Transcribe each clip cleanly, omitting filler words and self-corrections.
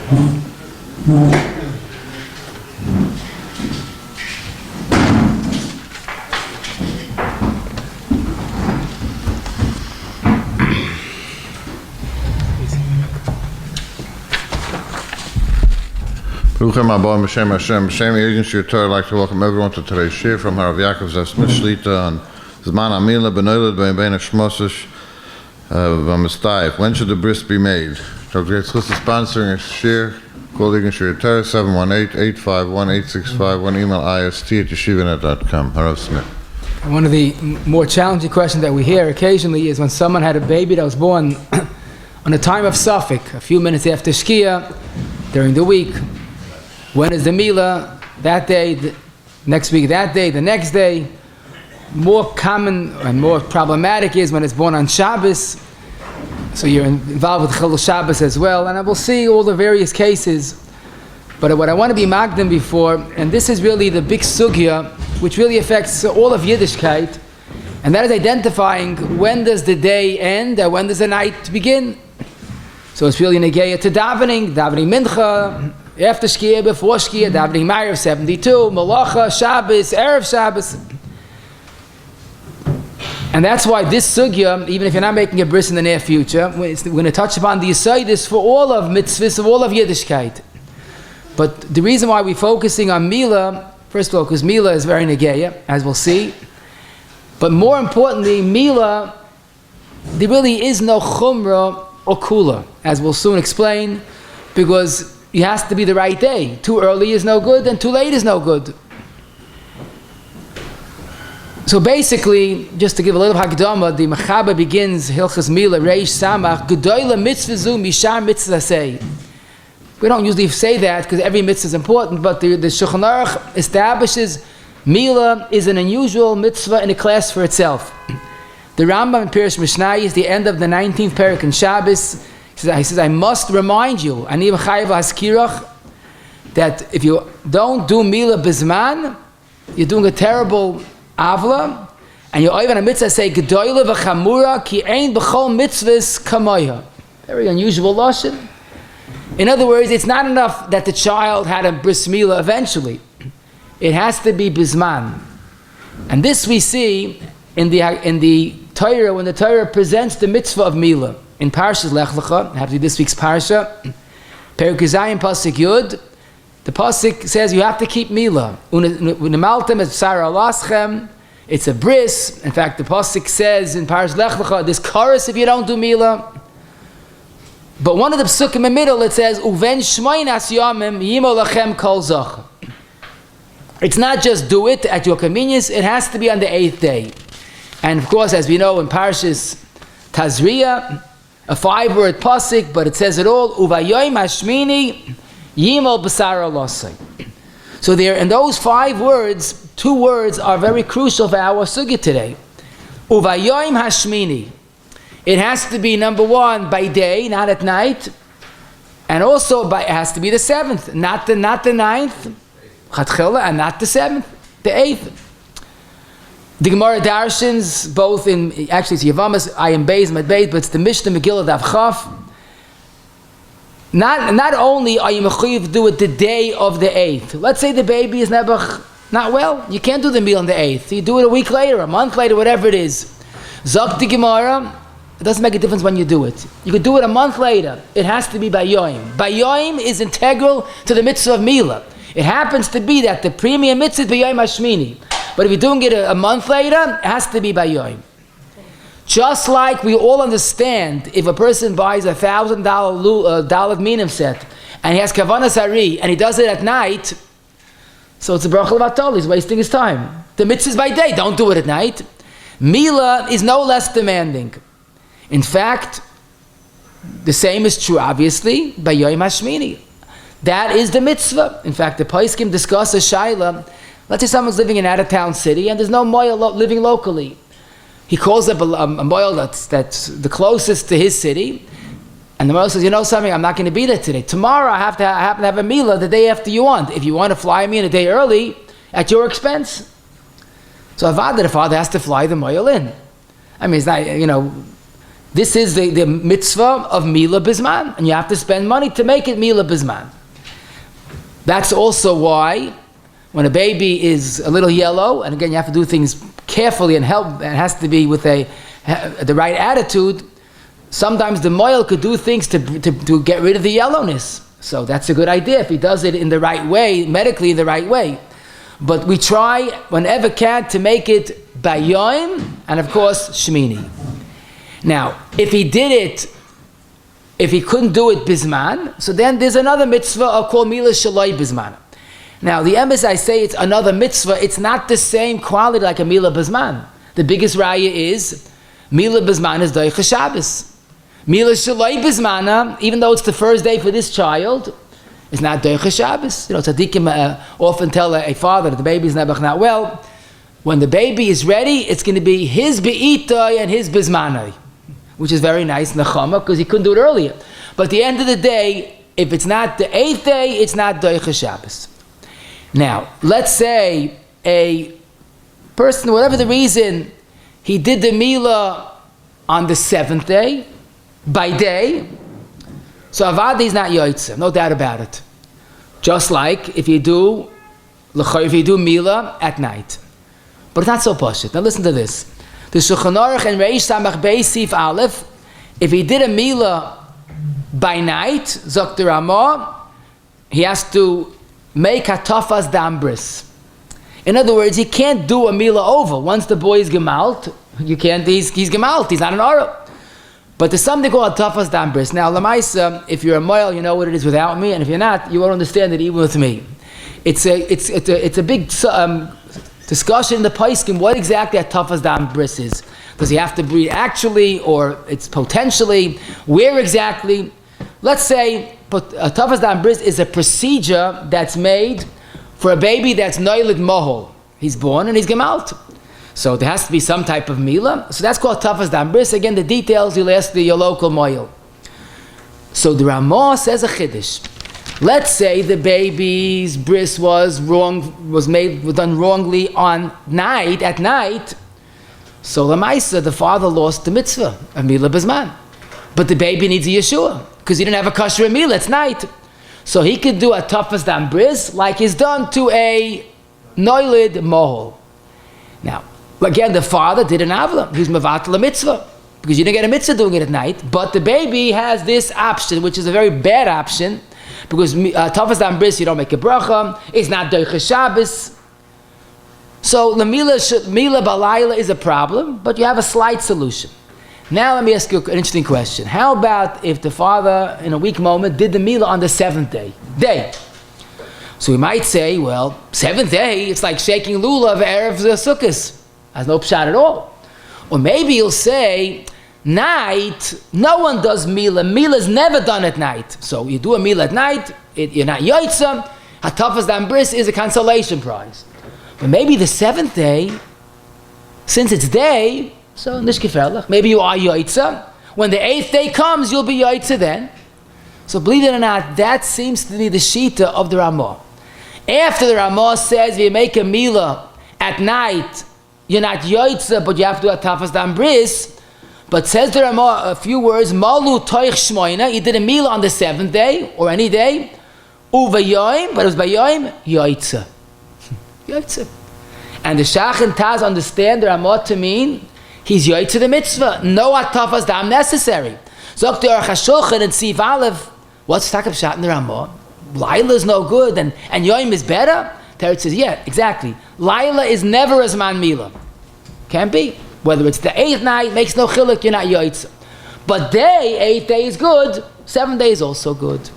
Bruchim Abba M'Shem Hashem. B'Shem Agency of Torah, I'd like to welcome everyone to today's shir from Rabbi Yakov Shlita on zeman Mila Benoilad Bein Shmosish V'Mistayif. When should the bris be made? Dr. Yitzchus is sponsoring a shir called Agency of Torah 718-851-865. One email ist@yeshivanet.com. Harav Smith. One of the more challenging questions that we hear occasionally is when someone had a baby that was born on a time of suffix, a few minutes after shkia, during the week. When is the Mila? That day, next week, that day, the next day. More common and more problematic is when it's born on Shabbos. So you're involved with Chilul Shabbos as well. And I will see all the various cases. But what I want to be magdim before, and this is really the big sugya, which really affects all of Yiddishkeit, and that is identifying when does the day end and when does the night begin. So it's really negeya to davening mincha, after shkia, before shkia, davening Ma'ariv 72, Malacha, Shabbos, Erev Shabbos. And that's why this sugya, even if you're not making a bris in the near future, we're going to touch upon the yisaidis for all of mitzvahs, of all of Yiddishkeit. But the reason why we're focusing on Mila, first of all, because Mila is very negeya, as we'll see. But more importantly, Mila, there really is no chumrah or kula, as we'll soon explain, because it has to be the right day. Too early is no good, and too late is no good. So basically, just to give a little hakdama, the Mechaba begins Hilchas Mila Reish Samach Gedoyle Mitzvah Zu Mishar Mitzvah Say. We don't usually say that because every mitzvah is important, but the Shulchan Aruch establishes Mila is an unusual mitzvah in a class for itself. The Rambam in Pirush Mishnah is the end of the 19th parak in Shabbos. He says, I must remind you, Ani B'chayev Haskirach, that if you don't do Mila B'zman, you're doing a terrible avla, and you're even a mitzvah say, Gedoyle v'chamura ki ein b'chol mitzvahs kamoya. Very unusual lashon. In other words, it's not enough that the child had a bris Mila eventually. It has to be B'zman. And this we see in the Torah, when the Torah presents the mitzvah of Mila. In Parshas Lech Lecha, have to be this week's Parsha, Perek Zayin Pasuk Yud, the Pasuk says you have to keep Mila. Unemaltem es b'sar alaschem, it's a bris. In fact, the Pasuk says in Parshas Lech Lecha, this chorus if you don't do Mila. But one of the Psukim in the middle, it says, Uven shmoinas yomim yimo lachem kol zach. It's not just do it at your convenience, it has to be on the 8th day. And of course, as we know in Parshas Tazria, a 5-word pasuk, but it says it all. Uvayoyim hashmini yimol b'sar alosai. So there, in those 5 words, 2 words are very crucial for our sugya today. Uvayoyim hashmini. It has to be number 1 by day, not at night, and also it has to be the 7th, not the 9th, chatchila, and not the 7th, the 8th. The Gemara darshans, both in, actually it's Yavamas, I am Beis, Mad Beis, but it's the Mishnah Megillah Dav Chaf. Not only are you mechuyev to do it the day of the 8th. Let's say the baby is not well, you can't do the meal on the 8th. You do it a week later, a month later, whatever it is. Zok the Gemara, it doesn't make a difference when you do it. You could do it a month later. It has to be by Yoim. By Yoim is integral to the mitzvah of Mila. It happens to be that the premium mitzvah is by Yoim Hashmini. But if you're doing it a month later, it has to be by Yoim. Just like we all understand, if a person buys $1,000 dalet minim set, and he has kavanas hari, and he does it at night, so it's a bracha levatol, he's wasting his time. The mitzvah is by day, don't do it at night. Mila is no less demanding. In fact, the same is true, obviously, by Yoim Hashmini. That is the mitzvah. In fact, the Paiskim discuss a shaila. Let's say someone's living in an out-of-town city and there's no Mohel living locally. He calls up a Mohel that's the closest to his city, and the Mohel says, you know something, I'm not going to be there today. Tomorrow I happen to have a Mila the day after you want. If you want to fly me in a day early, at your expense. So Avad, the father has to fly the Mohel in. I mean, it's not, This is the mitzvah of Mila Bizman, and you have to spend money to make it Mila Bizman. That's also why when a baby is a little yellow, and again you have to do things carefully and help, it has to be with the right attitude. Sometimes the Mohel could do things to get rid of the yellowness. So that's a good idea if he does it in the right way, medically the right way. But we try whenever can to make it Bayoim and of course Shmini. Now, if he couldn't do it Bizman, so then there's another mitzvah called Mila Shaloi Bizman. Now, the emes I say it's another mitzvah, it's not the same quality like a Mila Bizman. The biggest raya is Mila Bizman is Doicha Shabbos. Mila Shaloi Bizmana, even though it's the first day for this child, it's not Doicha Shabbos. Tzaddikim often tell a father that the baby is not well. When the baby is ready, it's going to be his be'itay and his bizmanai, which is very nice, nechama, because he couldn't do it earlier. But at the end of the day, if it's not the 8th day, it's not Doicha Shabbos. Now, let's say a person, whatever the reason, he did the Mila on the 7th day, by day, so Avadi is not Yoitza, no doubt about it. Just like if you do Mila at night. But it's not so pashut. Now listen to this. The Shulchan Aruch and Reish Samach Beis Sif Aleph, if he did a Mila by night, Zok the Ramah, he has to make hatafas dam bris. In other words, he can't do a Mila over. Once the boy is gemalt, he's gemalt, he's not an Aruch. But there's something called hatafas dam bris. Now, Lamaisa, if you're a Mohel, you know what it is without me, and if you're not, you won't understand it even with me. It's a big discussion in the Paiskim, what exactly hatafas dam bris is. Does he have to breed actually, or it's potentially? Where exactly? Let's say hatafas dam bris is a procedure that's made for a baby that's noilid Mohel. He's born and he's gemalt. So there has to be some type of Mila. So that's called hatafas dam bris. Again, the details you'll ask your local Mohel. So the Ramah says a chiddush. Let's say the baby's bris was done wrongly at night. So Lamaisa, the father lost the mitzvah, a Mila Bizman. But the baby needs a Yeshua, because he didn't have a kosher Mila, it's night. So he could do a hatafas dam bris like he's done to a noilid Mohel. Now, again, the father did an avla. He was mevatel a mitzvah, because you didn't get a mitzvah doing it at night. But the baby has this option, which is a very bad option, because hatafas dam bris, you don't make a bracha. It's not doicha Shabbos. So the Mila Balayla is a problem, but you have a slight solution. Now let me ask you an interesting question. How about if the father, in a weak moment, did the Mila on the 7th day? So we might say, well, 7th day, it's like shaking lulav erev sukkos. Has no pshat at all. Or maybe you'll say, night, no one does Mila. Mila is never done at night. So you do a Mila at night, you're not yoitza. Hatafas dam bris is a consolation prize. But maybe the 7th day, since it's day, so nishkefelach, maybe you are yoitza. When the 8th day comes, you'll be yoitza then. So believe it or not, that seems to be the shita of the Ramah. After the Ramah says, if you make a Mila at night, you're not yoitza, but you have to do hatafas dam bris. But says the Ramah a few words, malu toich shmoina, you did a Mila on the 7th day, or any day, uvayoim, but it was bayoim, yoitza. Yoitza. And the Shach and Taz understand the Ramah to mean he's yoitza the mitzvah. No hatafas dam necessary. Zok the Aruch HaShulchan and Sif Aleph, what's Takab Shat in the Ramah? Laila is no good and Yoim is better? Teretz says, yeah, exactly. Laila is never as man Mila. Can't be. Whether it's the 8th night, makes no chiluk, you're not yoitza. But day, 8th day is good, 7th day is also good.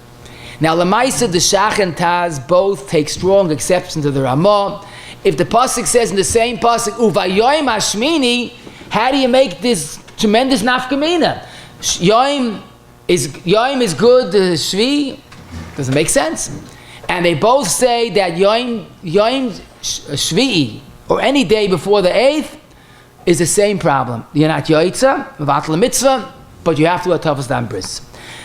Now, Lamaisa, the Shach and Taz both take strong exception to the Ramah. If the pasuk says in the same pasuk, Uvayoim Hashmini, how do you make this tremendous nafkamina? Yoim is good, Shvi doesn't make sense. And they both say that Yoim Shvi'i, or any day before the 8th, is the same problem. You're not yoitza, mevatel mitzvah, but you have to do hatafas dam bris.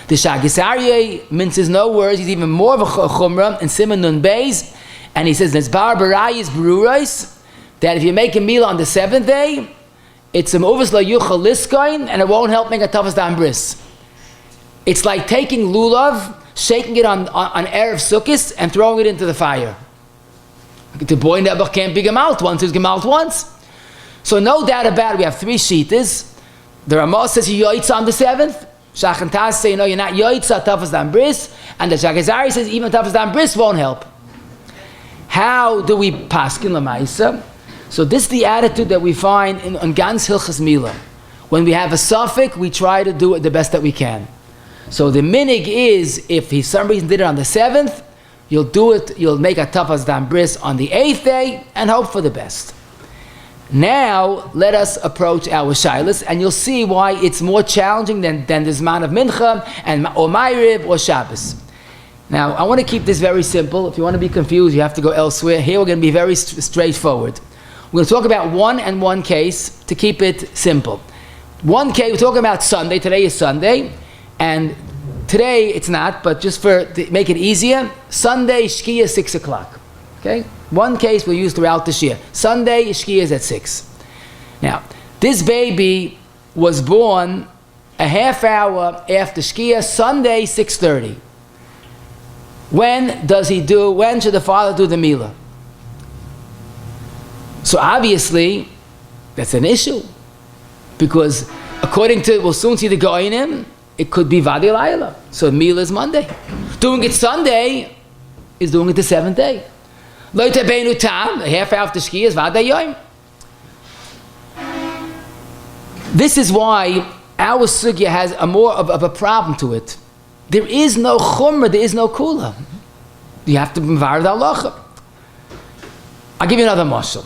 The Shagis Aryeh minces no words. He's even more of a chumrah in Siman Nun Beis, and he says there's bar barayis berurais that if you make a meal on the 7th day, it's a movus la yuchal liskoin, and it won't help make a tafas dam bris. It's like taking lulav, shaking it on Erev Sukkis, and throwing it into the fire. The boy never can't be gemalt once, he's gemalt once. So no doubt about it, we have 3 shitas. The Ramah says you yoitz on the 7th. Shach and Tas say, no, you're not yoitz on tafas dam bris. And the Shagazari says even tafas dam bris won't help. How do we paskin lamaisa? So this is the attitude that we find in Gans Hilchas Mila. When we have a suffix, we try to do it the best that we can. So the minhag is, if he some reason did it on the 7th, you'll do it, you'll make a tafas dam bris on the 8th day and hope for the best. Now, let us approach our shilas, and you'll see why it's more challenging than the zeman of mincha, or Ma'ariv, or Shabbos. Now, I want to keep this very simple. If you want to be confused, you have to go elsewhere. Here we're going to be very straightforward. We're going to talk about one case to keep it simple. One case, we're talking about Sunday. Today is Sunday, and today it's not, but just to make it easier, Sunday, shkia, 6 o'clock. Okay? One case we'll use throughout this year. Sunday, shkia is at 6. Now, this baby was born a half hour after shkia, Sunday, 6:30. When should the father do the milah? So obviously, that's an issue. Because according to, we'll soon see the Goinim, it could be Vadi Laila. So milah is Monday. Doing it Sunday is doing it the 7th day. Loite beinu tam, a half hour after shkia is Vadi Yom. This is why our sugya has a more of a problem to it. There is no chumrah, there is no kula. You have to mevar the halacha. I'll give you another mashal.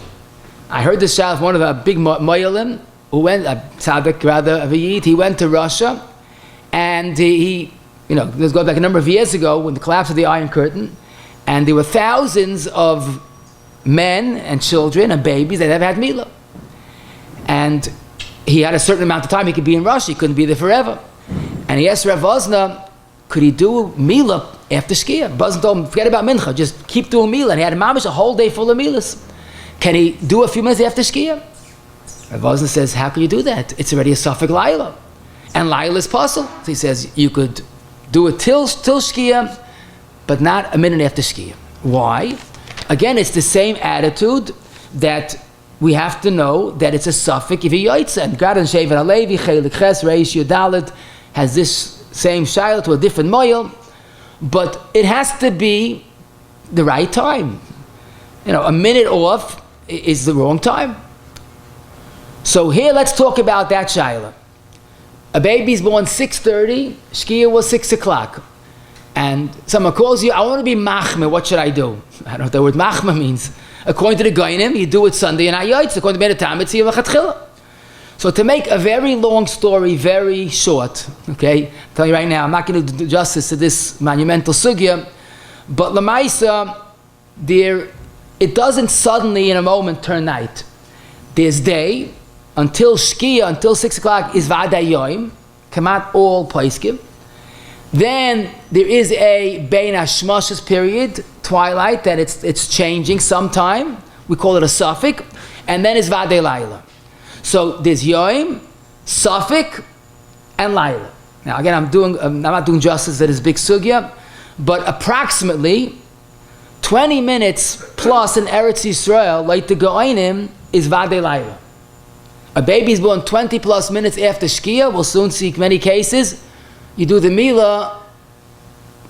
I heard this shal of one of the big moyelim who went, a tzaddik rather, of a yid, he went to Russia, and this goes back a number of years ago when the collapse of the Iron Curtain, and there were thousands of men and children and babies that never had milah. And he had a certain amount of time he could be in Russia, he couldn't be there forever. And he asked Rav Vozna, could he do milah after shkia? Vozna told him, forget about mincha, just keep doing milah. And he had mamish a whole day full of milahs. Can he do a few minutes after shkia? Rav Vozna says, how can you do that? It's already a suffix laila. And laila is possible. So he says, you could do it till shkia, but not a minute after shkia. Why? Again, it's the same attitude that we have to know that it's a suffix if he yoitza. And God and Shevet Alevi, Chelik Ches, Reish Yudalit, has this same shayla to a different moyel, but it has to be the right time. A minute off is the wrong time. So here, let's talk about that shayla. A baby's born 6:30, shkia was 6 o'clock. And someone calls you, I want to be machme, what should I do? I don't know what the word machme means. According to the Goinim, you do it Sunday and Ayoytz. According to the Tam, it's Yivachatchila. So to make a very long story very short, okay, I'll tell you right now, I'm not going to do justice to this monumental sugya, but Lamaisa, it doesn't suddenly in a moment turn night. There's day, until shkia, until 6 o'clock is Vada Yoim, come out all Paiskim. Then there is a Bein Hashmashas period, twilight, that it's changing sometime. We call it a suffix. And then it's Vade Laila. So there's Yoim, suffix, and Laila. Now again, I'm not doing justice to this big sugya, but approximately 20 minutes plus in Eretz Yisroel, like the Goinim, is Vade Laila. A baby's born 20 plus minutes after shkia. We'll soon see many cases. You do the milah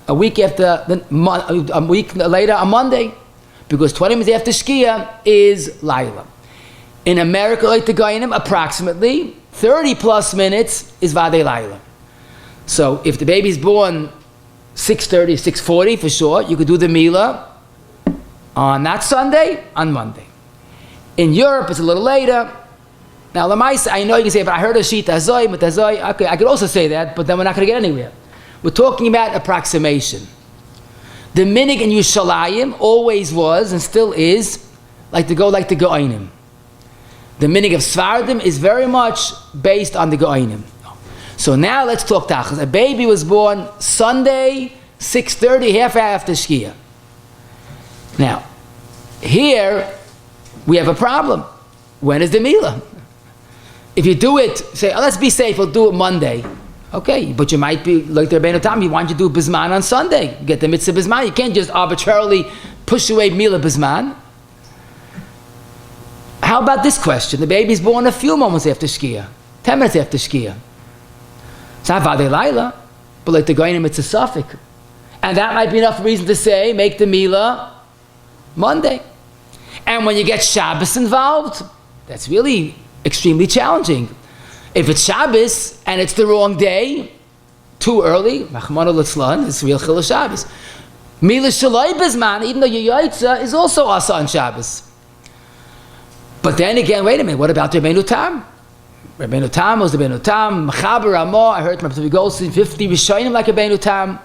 a week later on Monday, because 20 minutes after shkia is Laila. In America, like the Goinim, approximately 30 plus minutes is Vade Laila. So if the baby's born 6:30, 6:40 for sure, you could do the milah on not Sunday, on Monday. In Europe, it's a little later. Now, Lamaisa, I know you can say, but I heard a shita azoi, but azoi. Okay, I could also say that, but then we're not going to get anywhere. We're talking about approximation. The minhag in Yushalayim always was and still is like the Goinim. The minhag of Svardim is very much based on the Goinim. So now let's talk tachas. A baby was born Sunday, 6:30, half hour after shkia. Now, here we have a problem. When is the milah? If you do it, say, oh, let's be safe, we'll do it Monday. Okay, but you might be, like the Rabbeinu Tam, you want you to do Bzman on Sunday. Get the mitzvah Bzman. You can't just arbitrarily push away Mila Bzman. How about this question? The baby's born a few moments after shkia, 10 minutes after shkia. It's not Vadei Laila, but like the Goyim, it's a suffix. And that might be enough reason to say, make the Mila Monday. And when you get Shabbos involved, that's really extremely challenging. If it's Shabbos and it's the wrong day, too early, Machmana Litzlan, it's real Chil Shabbos. Mila Shalai B'zman, even though your Yaitza is also Asa on Shabbos. But then again, wait a minute, what about Rabbeinu Tam? Rabbeinu Tam was Rabbeinu Tam, Mechaber Ramah, I heard from Rabbi Goldstein, 50 Rishonim like Rabbeinu Tam.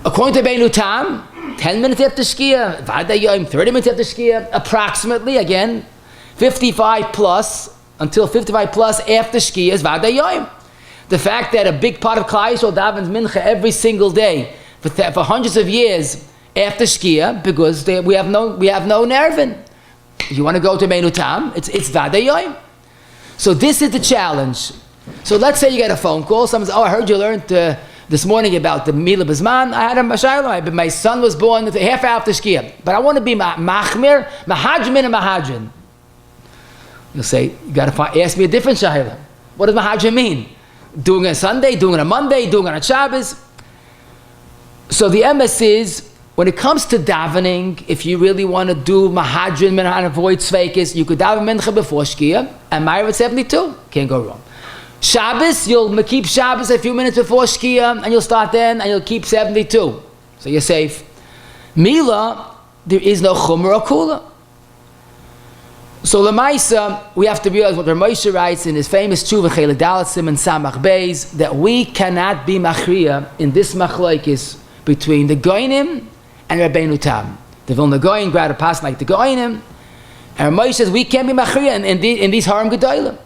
According to Rabbeinu Tam, 10 minutes after Shkia, Vadei Yom, 30 minutes after Shkia, approximately, again, 55 plus, until 55 plus after Shkia is Vadei Yom. The fact that a big part of Klal Yisrael davens mincha every single day for hundreds of years after Shkia, because we have no nervin. You want to go to Rabbeinu Tam, it's Vadei Yom. So this is the challenge. So let's say you get a phone call, someone says, oh, I heard you learned this morning about the Mila B'zman. I had a Mashayla, my son was born a half hour after Shkia, but I want to be Machmir, Mahajmin and Mahajin. You'll say, you got to ask me a different Shayla. What does Mahajin mean? Doing it on Sunday, doing it on Monday, doing it on Shabbos. So the MS is, when it comes to davening, if you really want to do Mahajin, Minhag, and avoid Sveikis, you could daven Mincha before Shkia, and Ma'ariv at 72. Can't go wrong. Shabbos, you'll keep Shabbos a few minutes before Shkia, and you'll start then, and you'll keep 72. So you're safe. Mila, there is no Chumrah or Kula. So Lamaisa, we have to realize what Ramosha writes in his famous Tshuva Chelik Dalet Siman Samach Beis, that we cannot be Machriya in this Machlaikis between the Goyim and Rabbeinu Tam. The Vilna Goyim grab a pass like the Goyim, and Ramosha says we can't be Machriya in these Haram Gedolim.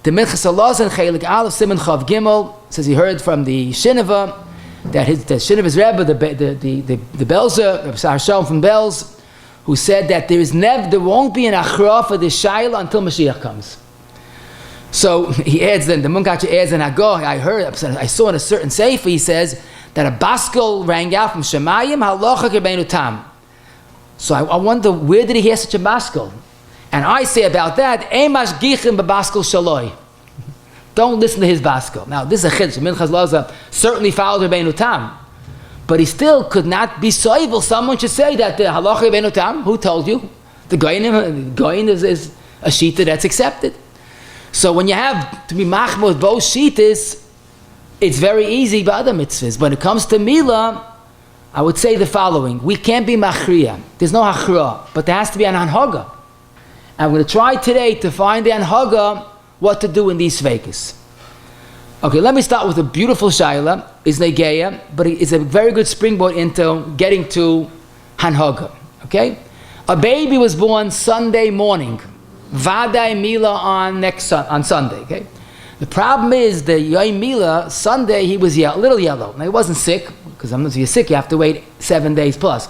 The Minchas Allah and Chelik Aleph Siman Chav Gimel says he heard from the Shineva that the Shineva's Rebbe, the Belzer, Rabbi Sar Shalom from Belz, who said that there won't be an achra for the Shaila until Mashiach comes. So he adds, then the Munkachi adds in Hagah, I saw in a certain sefer, he says that a baskel rang out from Shemayim, halacha Rabbeinu Tam. So I wonder, where did he hear such a baskel? And I say about that, Emash Gichim b'baskel Shaloi. Don't listen to his baskel. Now this is a chiddush. Minchas Laza certainly followed Rabbeinu Tam, but he still could not be soivel. Someone should say that the halacha Rabbeinu Tam. Who told you? The Goyin is a shita that's accepted. So when you have to be machmor with both shitas, it's very easy by other mitzvahs. When it comes to Mila, I would say the following: we can't be machriya. There's no hachra, but there has to be an anhaga. I'm going to try today to find the anhaga, what to do in these sveikas. Okay, let me start with a beautiful shaila, is negeya, but it's a very good springboard into getting to hanhaga. Okay, a baby was born Sunday morning, Vadei Mila on Sunday. Okay, the problem is the Yom Mila Sunday he was a little yellow. Now he wasn't sick, because if you're sick you have to wait 7 days plus,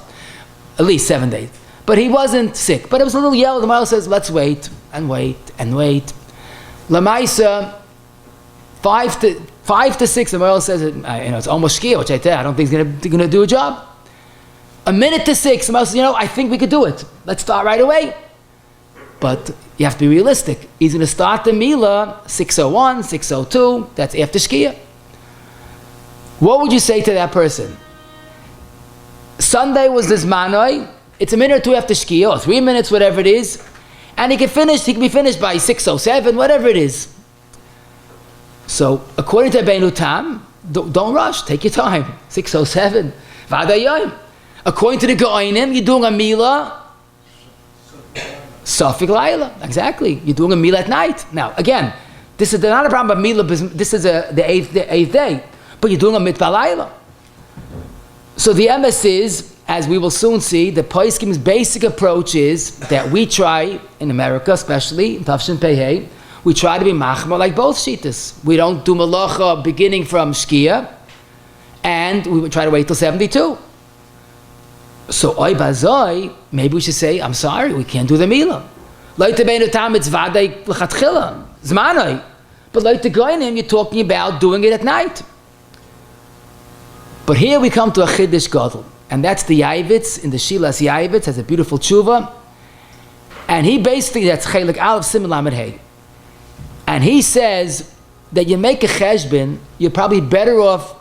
at least 7 days. But he wasn't sick, but it was a little yellow. The Mohel says, let's wait and wait and wait. Lamaisa, 5 to 6, the Mohel says, it's almost shkia, which I don't think is going to do a job. A minute to 6, the Mohel says, I think we could do it. Let's start right away. But you have to be realistic. He's going to start the Mila 6:01, 6:02. That's after shkia. What would you say to that person? Sunday was this manoi. It's a minute or two after shkia, or 3 minutes, whatever it is, and he can be finished by 6:07, whatever it is. So, according to Rabbeinu Tam, don't rush, take your time. 6:07, Vadei Yom. According to the Goinim, you're doing a Mila, Safik Laila, exactly. You're doing a Mila at night. Now, again, this is not a problem about Mila, this is the eighth day, but you're doing a Mitzvah Laila. So the MS is, as we will soon see, the Poiskim's basic approach is that we try, in America especially, in Tafshin Pehei, we try to be machma like both shitas. We don't do malacha beginning from shkia, and we would try to wait till 72. So oy bazoi, maybe we should say, I'm sorry, we can't do the Mila. Like the Rabbeinu Tam, it's Vadei l'chatchila. zmanoi. But like the goyim, you're talking about doing it at night. But here we come to a chiddush gadol, and that's the Yavitz in the Shilas Yavitz has a beautiful tshuva, and he basically, that's chelik aleph siman lamed hey, and he says that you make a cheshbon, you're probably better off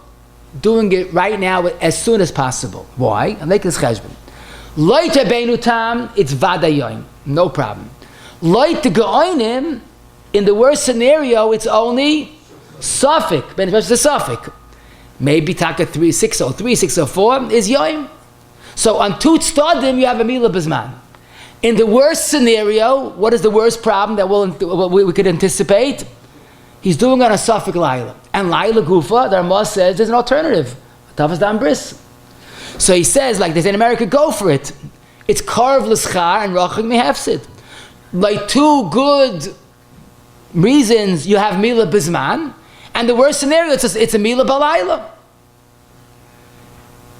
doing it right now as soon as possible. Why? I'm making this cheshbon. Loit beinu tam, it's vadayoim, no problem. Loit goyim, in the worst scenario, it's only suffik, ben the suffik. Maybe taka 603, 604 is yoim. So on two tzadim you have a milah b'zman. In the worst scenario, what is the worst problem that we could anticipate? He's doing on a suffik laila. And laila gufa, the Ramah says there's an alternative. Tavas dam bris. So he says, like they say in America, go for it. It's karv l'schar and rachig mehefsid. Like two good reasons you have milah b'zman, and the worst scenario it's a milah balayla.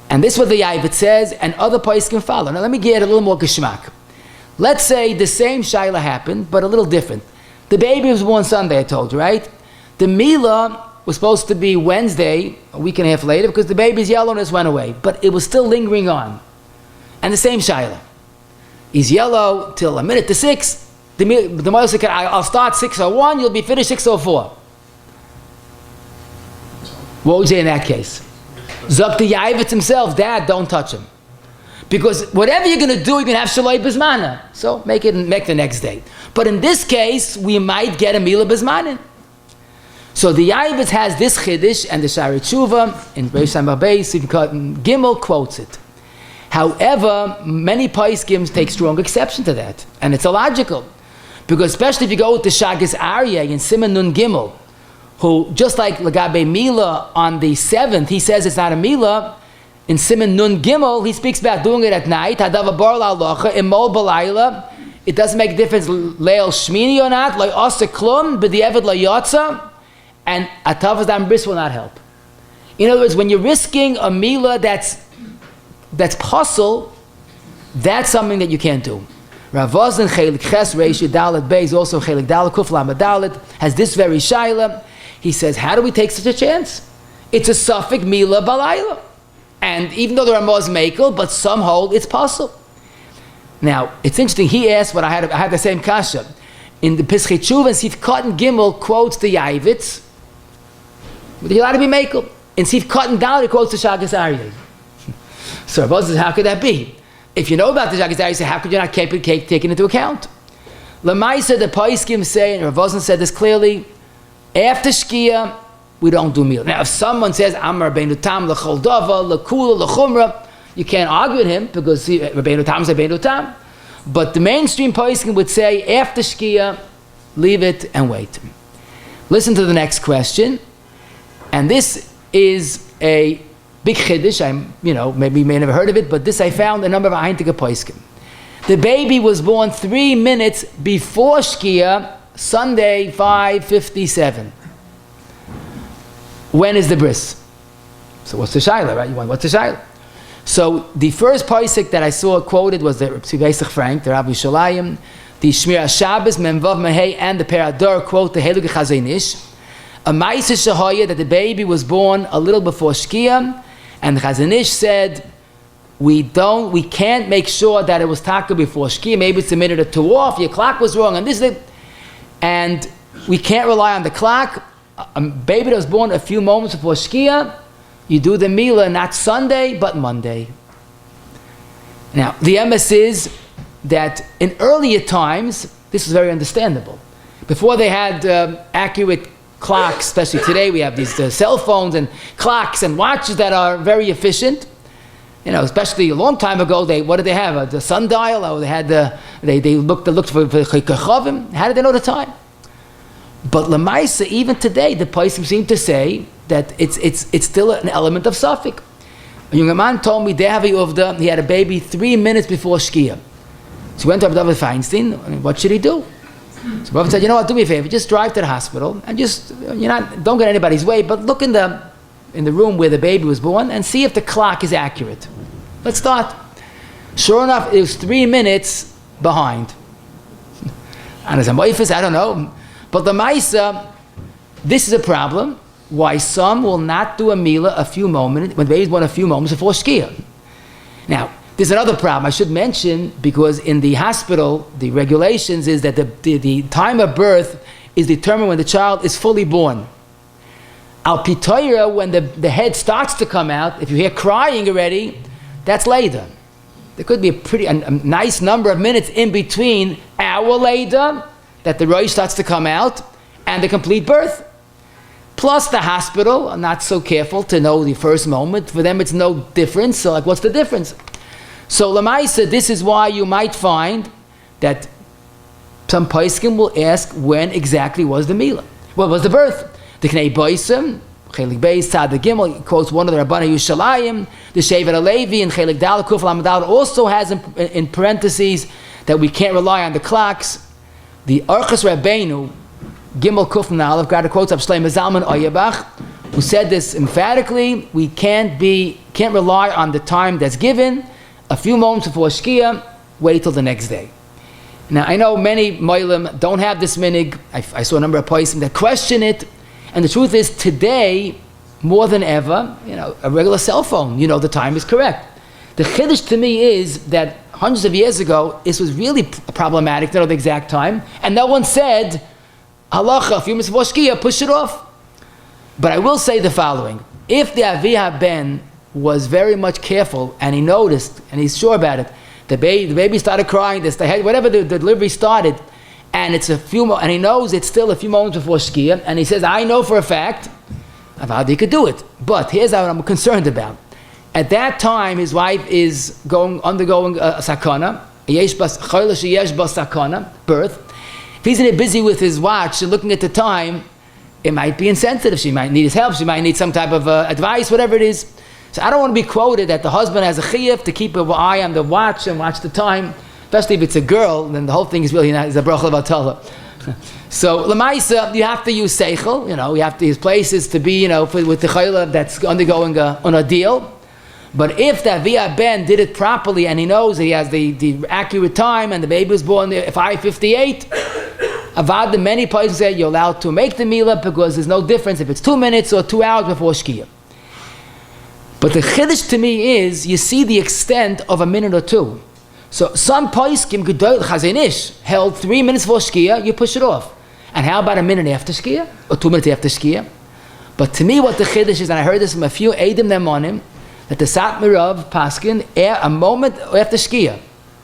And this is what the Yavit says, and other places can follow. Now let me get a little more geschmack. Let's say the same shaila happened, but a little different. The baby was born Sunday, I told you, right? The milah was supposed to be Wednesday, a week and a half later, because the baby's yellowness went away, but it was still lingering on. And the same shaila. He's yellow till a minute to 6. The mother said, I'll start 6:01, you'll be finished 6:04. What would you say in that case? Zok the Yavitz himself, Dad, don't touch him. Because whatever you're going to do, you're going to have shaloi b'zmana. So make the next day. But in this case, we might get a milah b'zmanin. So the Yavitz has this chiddush, and the Shari Tshuva in Reish Samar Beis Gimel quotes it. However, many poskim take strong exception to that, and it's illogical. Because especially if you go with the Shagas Aryeh in Siman Nun Gimel, who, just like Lagabe Mila on the 7th, he says it's not a Mila. In Siman Nun Gimel, he speaks about doing it at night. Hadava bar la'alocha, imol balayla. It doesn't make a difference, leil shmini or not, like asa klum, b'di'evad la'yotza, and atavas dam bris will not help. In other words, when you're risking a Mila that's puzzle, that's something that you can't do. Ravazin chelik ches reish dalet beis, also chelik dalet kuf lama dalet, has this very shaila. He says, how do we take such a chance? It's a suffix milah balayla. And even though there are more makel, but some hold it's possible. Now, it's interesting, he asked what I had the same kasha. In the Pischei Tshuva, and Sif Cotton Gimel quotes the Yavitz, but you're allowed to be makel. In Sif Cotton Dalet, it quotes the Shagas Aryeh. So Rabbi says, how could that be? If you know about the Shagas Aryeh, say, how could you not take it into account? Lamaisa, the poskim say, and Rabbi said this clearly, after shkia, we don't do meal. Now, if someone says, Amar Rabbeinu Tam, l'chol dava, l'kula, l'chumra, you can't argue with him, because Rabbeinu Tam is Rabbeinu Tam. But the mainstream poskim would say, after shkia, leave it and wait. Listen to the next question. And this is a big chiddush. Maybe you may have never heard of it, but this I found a number of Eintige poskim. The baby was born 3 minutes before shkia, Sunday, 5:57. When is the bris? So what's the shaila, right? What's the shaila? So the first posik that I saw quoted was the Tzivesach Frank, the Rabbi Shalayim, the Shmir Shabbos, Memvav Mehei, and the Perador quote the Heilige Chazonish. A Ma'aseh Shahaya that the baby was born a little before shkia, and the Chazonish said, we can't make sure that it was taka before shkia. Maybe it's a minute or two off. Your clock was wrong, and this is it. And we can't rely on the clock. A baby that was born a few moments before shkia, you do the milah not Sunday but Monday. Now the emes is that in earlier times this was very understandable. Before they had accurate clocks, especially today we have these cell phones and clocks and watches that are very efficient. Especially a long time ago, what did they have? The sundial, or they looked for kachavim. How did they know the time? But lemaisa, even today, the poskim seem to say that it's still an element of suffix. A young man told me he had a baby 3 minutes before shkia. So he went to Rabbi Feinstein. What should he do? So Rabbi said, what? Do me a favor. Just drive to the hospital and don't get anybody's way, but look in the room where the baby was born and see if the clock is accurate. Let's start. Sure enough, it was 3 minutes behind. And as a moifis, I don't know. But the Maisa, this is a problem. Why some will not do a Mila a few moments, when the baby's born a few moments before shkia. Now, there's another problem I should mention, because in the hospital, the regulations is that the time of birth is determined when the child is fully born. Al Pitoira, when the head starts to come out, if you hear crying already, that's later. There could be a nice number of minutes in between our later, that the roish starts to come out, and the complete birth. Plus the hospital are not so careful to know the first moment. For them it's no difference, so like what's the difference? So Lamaisa, this is why you might find that some poskim will ask when exactly was the Milah. What was the birth? The Knei Boisim, Chelik Beis, Tzad Gimel, quotes one of the Rabbana Yushalayim, the Shevet HaLevi, and Chelik Dal, Kuf Lamadal also has in parentheses that we can't rely on the clocks. The Archas Rabbeinu, Gimel Kuf Na'alev, got a quote of Shlomo Zalman Auerbach, who said this emphatically: we can't rely on the time that's given. A few moments before shkia, wait till the next day. Now I know many moilim don't have this minhag. I saw a number of poskim that question it, and the truth is today more than ever, a regular cell phone, the time is correct. The chiddush to me is that hundreds of years ago this was really problematic to know the exact time, and no one said halacha, a few minutes before shkia, push it off. But I will say the following: if the Avi Ben was very much careful and he noticed and he's sure about it, the baby started crying, whatever the delivery started, and it's and he knows it's still a few moments before shkia, and he says, I know for a fact how he could do it. But here's what I'm concerned about. At that time, his wife is undergoing a sakana, birth. If he's busy with his watch and looking at the time, it might be insensitive. She might need his help. She might need some type of advice, whatever it is. So I don't want to be quoted that the husband has a chiyuv to keep an eye on the watch and watch the time, especially if it's a girl, then the whole thing is really not, is a bracha v'atala. So lemaisa, you have to use seichel. You have to use places to be, with the chayla that's undergoing an ordeal. But if the Avi Ben did it properly and he knows that he has the accurate time and the baby was born at 5:58, Avad, many places say you're allowed to make the milah because there's no difference if it's 2 minutes or 2 hours before shkia. But the chiddush to me is, you see the extent of a minute or two. So some poskim gedol chazenish held 3 minutes before shkia, you push it off. And how about a minute after shkia or 2 minutes after shkia? But to me, what the chiddush is, and I heard this from a few eidim nemonim, that the Satmarav paskin a moment after shkia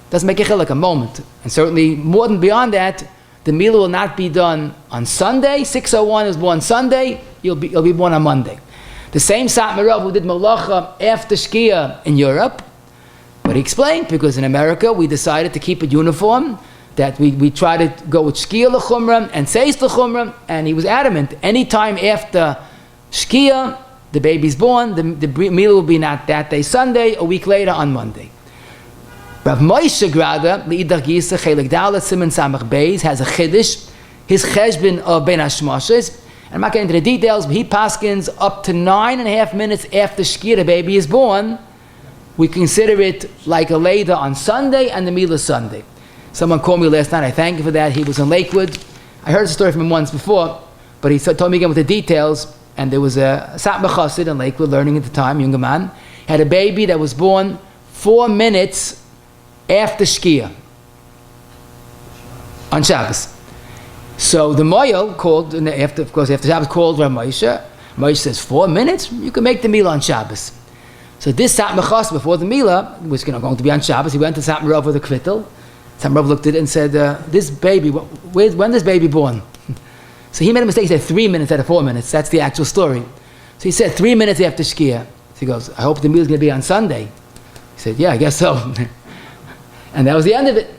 doesn't make a chilek, a moment, and certainly more than beyond that, the milah will not be done on Sunday. 601 is born Sunday, you'll be born on Monday. The same Satmarav who did malacha after shkia in Europe, but he explained, because in America we decided to keep it uniform, that we try to go with shkia l'chumra and seis l'chumra, and he was adamant, any time after shkia, the baby's born, the milah will be not that day Sunday, a week later on Monday. Rav Moshe Grada, L'idach Yisa, Chelik Dalet, Siman Samach Beis, has a chiddush, his cheshbon of Ben Hashmoshes. I'm not getting into the details, but he paskins up to 9.5 minutes after shkia the baby is born. We consider it like a Leda on Sunday and the Milah Sunday. Someone called me last night, I thank you for that. He was in Lakewood. I heard the story from him once before, but he told me again with the details. And there was a Satmar Chassid in Lakewood, learning at the time, younger man, had a baby that was born 4 minutes after shkia on Shabbos. So the Mohel called, after Shabbos, called Rav Moshe. Moshe says, 4 minutes? You can make the Milah on Shabbos. So this Satmar Chassid, before the Milah, was going to be on Shabbos, he went to Satmar Rav with a kvittel. Satmar Rav looked at it and said, this baby, when this baby born? So he made a mistake, he said 3 minutes out of 4 minutes, that's the actual story. So he said 3 minutes after shkia. So he goes, I hope the meal is going to be on Sunday. He said, yeah, I guess so. And that was the end of it.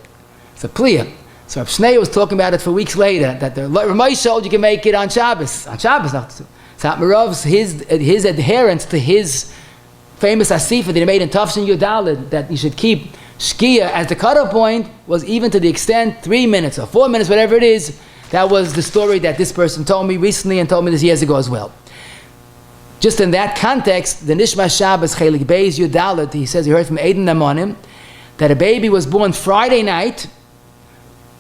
So clear. So Rav Shnei was talking about it for weeks later, that the Rav Moshe told you can make it on Shabbos. On Shabbos, not Satmarav's, his adherence to his famous asifa that he made in Tafshin Yudalid, that you should keep shkia as the cutoff point, was even to the extent 3 minutes or 4 minutes, whatever it is. That was the story that this person told me recently and told me this years ago as well. Just in that context, the Nishma Shabbos Chelik Beis Yudalit, he says he heard from Aiden Namonim that a baby was born Friday night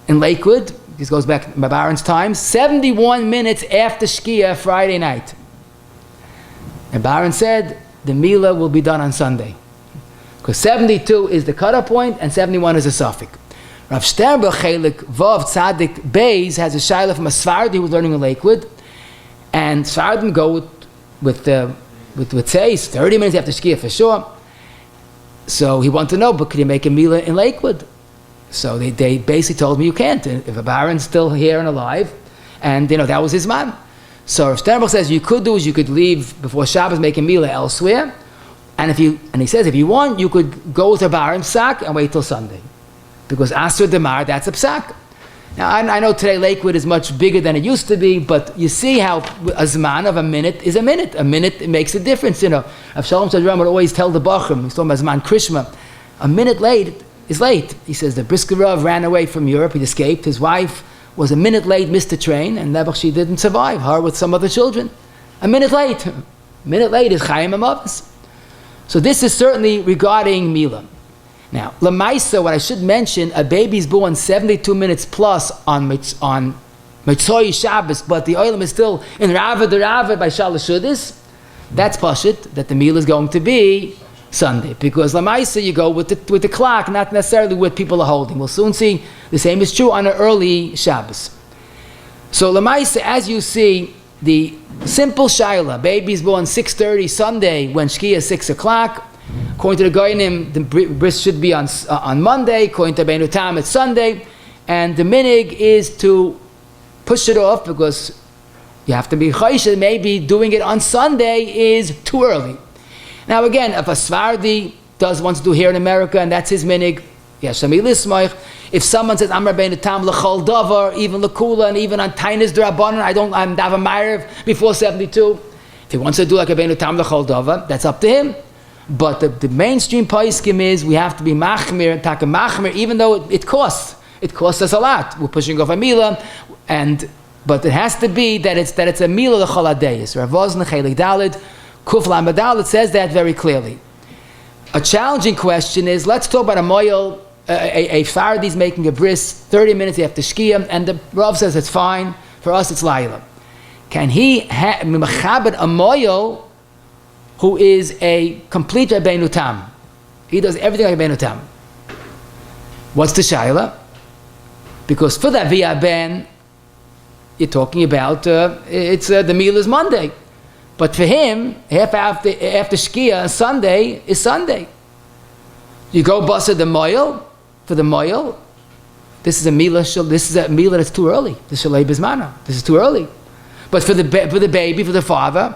in Lakewood, this goes back to Baron's time, 71 minutes after shkia Friday night. And Baron said the Mila will be done on Sunday. Because 72 is the cutoff point and 71 is a suffix. Rav Sternberg Chelik Vav Tzadik Beis has a shayla from a Sfardi who was learning in Lakewood. And Sfardim go with say 30 minutes after shkia for sure. So he wanted to know, but could you make a Mila in Lakewood? So they basically told me you can't. If a Baron's still here and alive, and that was his man. So Rav Sternberg says you could do is you could leave before Shabbos, make a Mila elsewhere, and he says if you want, you could go with a Baron psak and wait till Sunday, because Asr Demar, that's a psak. Now I know today Lakewood is much bigger than it used to be, but you see how a zman of a minute is a minute. A minute it makes a difference. Avshalom Shadram would always tell the Bachrim, he's talking about zman Krishma, a minute late is late. He says the Brisker Rav ran away from Europe, he escaped, his wife was a minute late, missed the train, and never she didn't survive, her with some other children. A minute late is Chaim Amavas. So this is certainly regarding Mila. Now, Lamaisa, what I should mention, a baby's born 72 minutes plus on Mitzvah Shabbos, but the oilam is still in Ravad by Shalosh Shuddis. That's Pashut, that the meal is going to be Sunday. Because Lamaisa, you go with the clock, not necessarily what people are holding. We'll soon see the same is true on an early Shabbos. So Lamaisa, as you see, the simple Shaila, baby's born 6:30 Sunday when Shkia is 6 o'clock. According to the Goyim, the Bris should be on Monday. According to Beinu Tam, it's Sunday. And the minhag is to push it off because you have to be chayshed. Maybe doing it on Sunday is too early. Now again, if a Svardi wants to do here in America, and that's his minhag, yes, if someone says, I'm Rabbeinu Tam l'chol davar, even l'kula, and even on Tainis d'Rabbanan, I'm Dava Ma'ariv before 72. If he wants to do like Rabbeinu Tam l'chol davar, that's up to him. But the mainstream paiskim is we have to be machmir, taka machmir, even though it costs. It costs us a lot. We're pushing off a Mila, but it has to be that it's a Mila l'chol hadayis. Rav Vozna Chelik Dalid, Kuf Lamed Dalid says that very clearly. A challenging question is, let's talk about a Mohel, a Fardi's making a bris 30 minutes after shkia, and the Rav says it's fine. For us, it's Laila. Can he mechabed a Mohel who is a complete Rabbeinu Tam? He does everything like Rabbeinu Tam. What's the Shaila? Because for that Via Ben, you're talking about the meal is Monday. But for him, after Shkia, Sunday is Sunday. You go bust the Mohel, for the Mohel, this is a Mila that's too early. This is Bzmana. This is too early. But for the baby, for the father,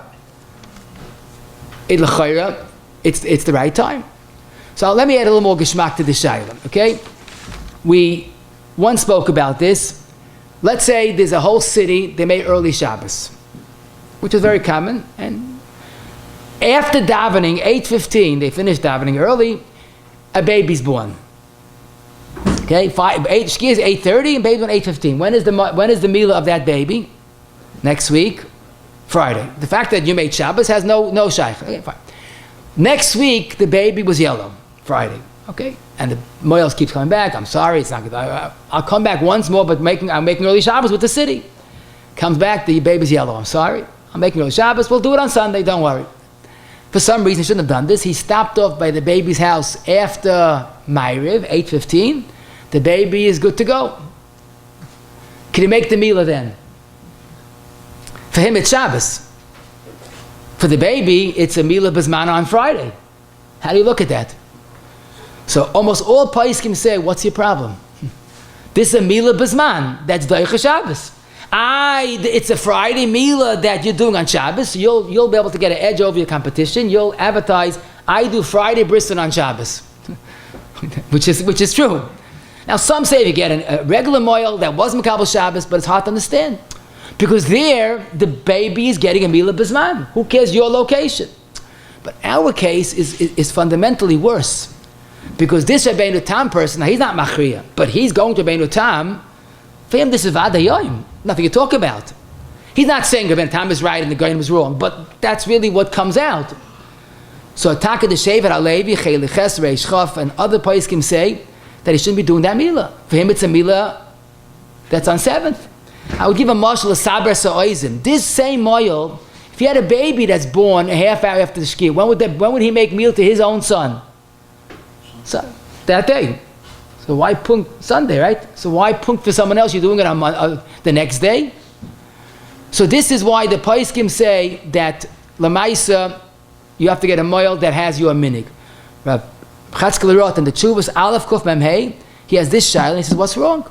it's the right time. So let me add a little more geschmack to the shayla, okay? We once spoke about this. Let's say there's a whole city, they made early Shabbos, which is very common, and after davening, 8:15, they finish davening early, a baby's born. Okay, Shkia is 8:30 and baby's born 8:15. When is the Mila of that baby? Next week, Friday. The fact that you made Shabbos has no shaykh. Okay, fine. Next week, the baby was yellow. Friday. Okay? And the Mohel keeps coming back. I'm sorry, it's not good. I'll come back once more, but I'm making early Shabbos with the city. Comes back, the baby's yellow. I'm sorry. I'm making early Shabbos. We'll do it on Sunday. Don't worry. For some reason, he shouldn't have done this. He stopped off by the baby's house after Ma'ariv, 8:15. The baby is good to go. Can he make the Mila then? For him, it's Shabbos. For the baby, it's a Mila B'zmana on Friday. How do you look at that? So almost all Paiskim say, what's your problem? This is a Mila B'zman. That's Daicha Shabbos. It's a Friday Mila that you're doing on Shabbos. So you'll be able to get an edge over your competition. You'll advertise, I do Friday brisson on Shabbos. which is true. Now some say if you get a regular Mohel that was Makabel Shabbos, but it's hard to understand. Because there, the baby is getting a Mila B'zman. Who cares your location? But our case is fundamentally worse. Because this Rabbeinu Tam person, now he's not Machriya, but he's going to Rabbeinu Tam. For him, this is Vadayoim. Nothing to talk about. He's not saying Rabbeinu Tam is right and the Goyim is wrong, but that's really what comes out. So Taka de Shevet Alevi, Cheliches, Reish Chaf, and other Paiskim say that he shouldn't be doing that Mila. For him, it's a Mila that's on 7th. I would give a mashal a saber sa'oizim. This same Mohel, if he had a baby that's born a half hour after the shkia, when would he make meal to his own son? So, that day. So why punk Sunday, right? So why punk for someone else? You're doing it on the next day. So this is why the Paiskim say that Lamaisa, you have to get a Mohel that has your minhag. Rabbi Chatzkel and the Chuvas Aleph Kuf Mem Hey, he has this shaila and he says, what's wrong?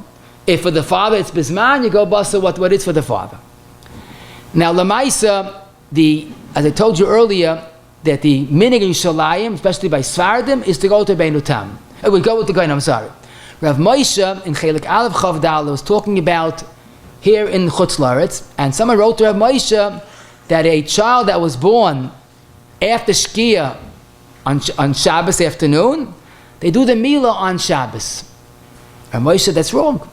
If for the father it's Bizman, you go basa what is for the father. Now Lamaisa, as I told you earlier, that the minhag in Shalayim, especially by Svardim, is to go to Beinutam. We go with the Goyin, I'm sorry. Rav Moshe in Chelik Aleph Chav Dal was talking about here in Chutz Laretz, and someone wrote to Rav Moshe that a child that was born after shkia on Shabbos afternoon, they do the Milah on Shabbos. Rav Moshe said that's wrong.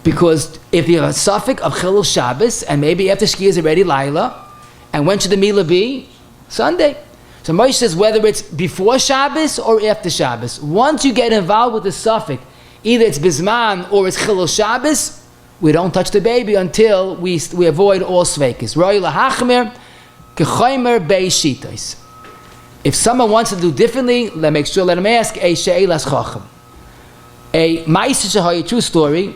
Because if you have a suffix of Chilul Shabbos, and maybe after shkia is already Laila, and when should the Milah be? Sunday. So Moshe says whether it's before Shabbos or after Shabbos, once you get involved with the suffix, either it's Bizman or it's Chilul Shabbos, we don't touch the baby until we avoid all sveikis. Roi lahachmer kechaymer beishitais. If someone wants to do differently, let him ask a she'elas chacham. A ma'aseh shehoy, true story.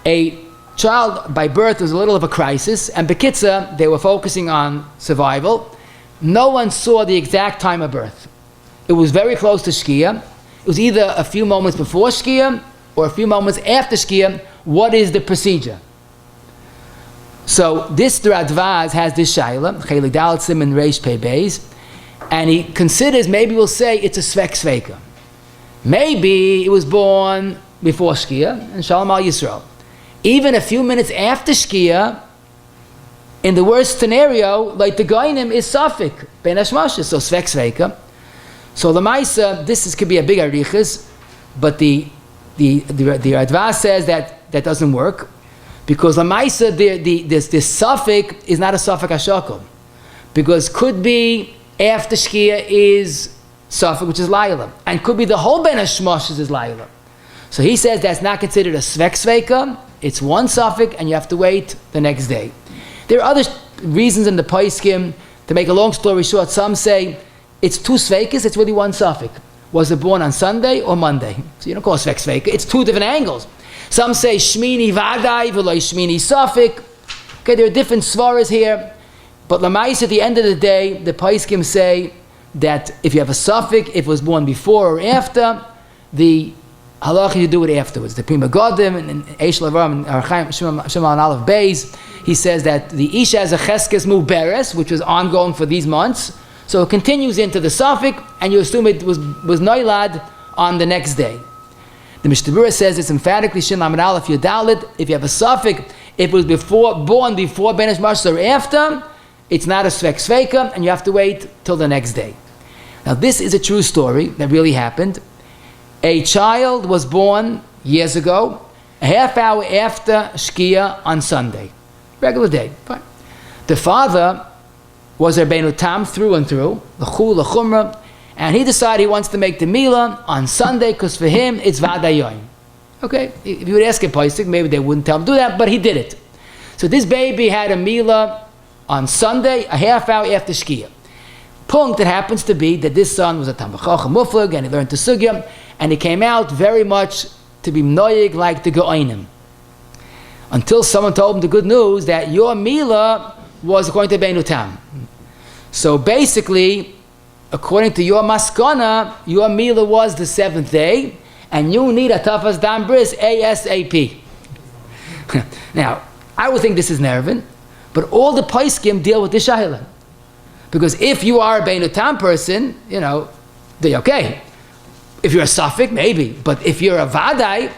A child by birth was a little of a crisis, and bekitza they were focusing on survival. No one saw the exact time of birth. It was very close to shkia. It was either a few moments before shkia or a few moments after shkia. What is the procedure? So this Radvaz has this shaila, Chelik Dalet Siman Reish Pei Beis, and he considers, maybe we'll say it's a svek sveika. Maybe it was born before shkia and Shalom al Yisroel. Even a few minutes after shkia, in the worst scenario, like the Goinim is Safik, Ben Hashmashes, so Svek Sveika. So the Maisa, could be a big arichas, but the Radvaz says that doesn't work, because the Maisa, this Safik is not a Safik Hashakol, because could be after Shkia is Safik, which is Laila, and could be the whole Ben Hashmashes is Laila. So he says that's not considered a Svek Sveika, it's one Safik, and you have to wait the next day. There are other reasons in the Paiskim. To make a long story short, some say it's two sveikis, it's really one suffix. Was it born on Sunday or Monday? So you don't call it svek sveika, it's two different angles. Some say shmini vadai v'loy shmini suffix. Okay, there are different svaras here. But lamais, at the end of the day, the Paiskim say that if you have a suffix, if it was born before or after, the halacha you do it afterwards. The Prima Godim and Eish Lavam and Archaim Shema and Aleph Beis, he says that the Isha has a Cheskes Muberes, which was ongoing for these months. So it continues into the Safik, and you assume it was Noilad on the next day. The Mishnah says it's emphatically Shin Lamed Aleph Yudalit. If you have a Safik, if it was born before Ben Hashmash or after, it's not a Svek Sveika, and you have to wait till the next day. Now this is a true story that really happened. A child was born years ago, a half hour after Shkia on Sunday. Regular day, fine. The father was Rabbeinu Tam through and through, l'chul, l'chumra, and he decided he wants to make the Milah on Sunday because for him it's Vadayoim. Okay, if you would ask a Paisik, maybe they wouldn't tell him to do that, but he did it. So this baby had a Milah on Sunday, a half hour after Shkia. Punkt, it happens to be that this son was a Talmid Chacham Muflag, and he learned the Sugya, and he came out very much to be mnoyig like the Go'ainim. Until someone told him the good news that your Milah was according to Beinu Tam. So basically, according to your Maskana, your Milah was the 7th day, and you need a Tafas Dam Bris ASAP. Now, I would think this is Nervin, but all the Paiskim deal with this Shahila. Because if you are a Beinu Tam person, they're okay. If you're a Safik, maybe. But if you're a Vadai,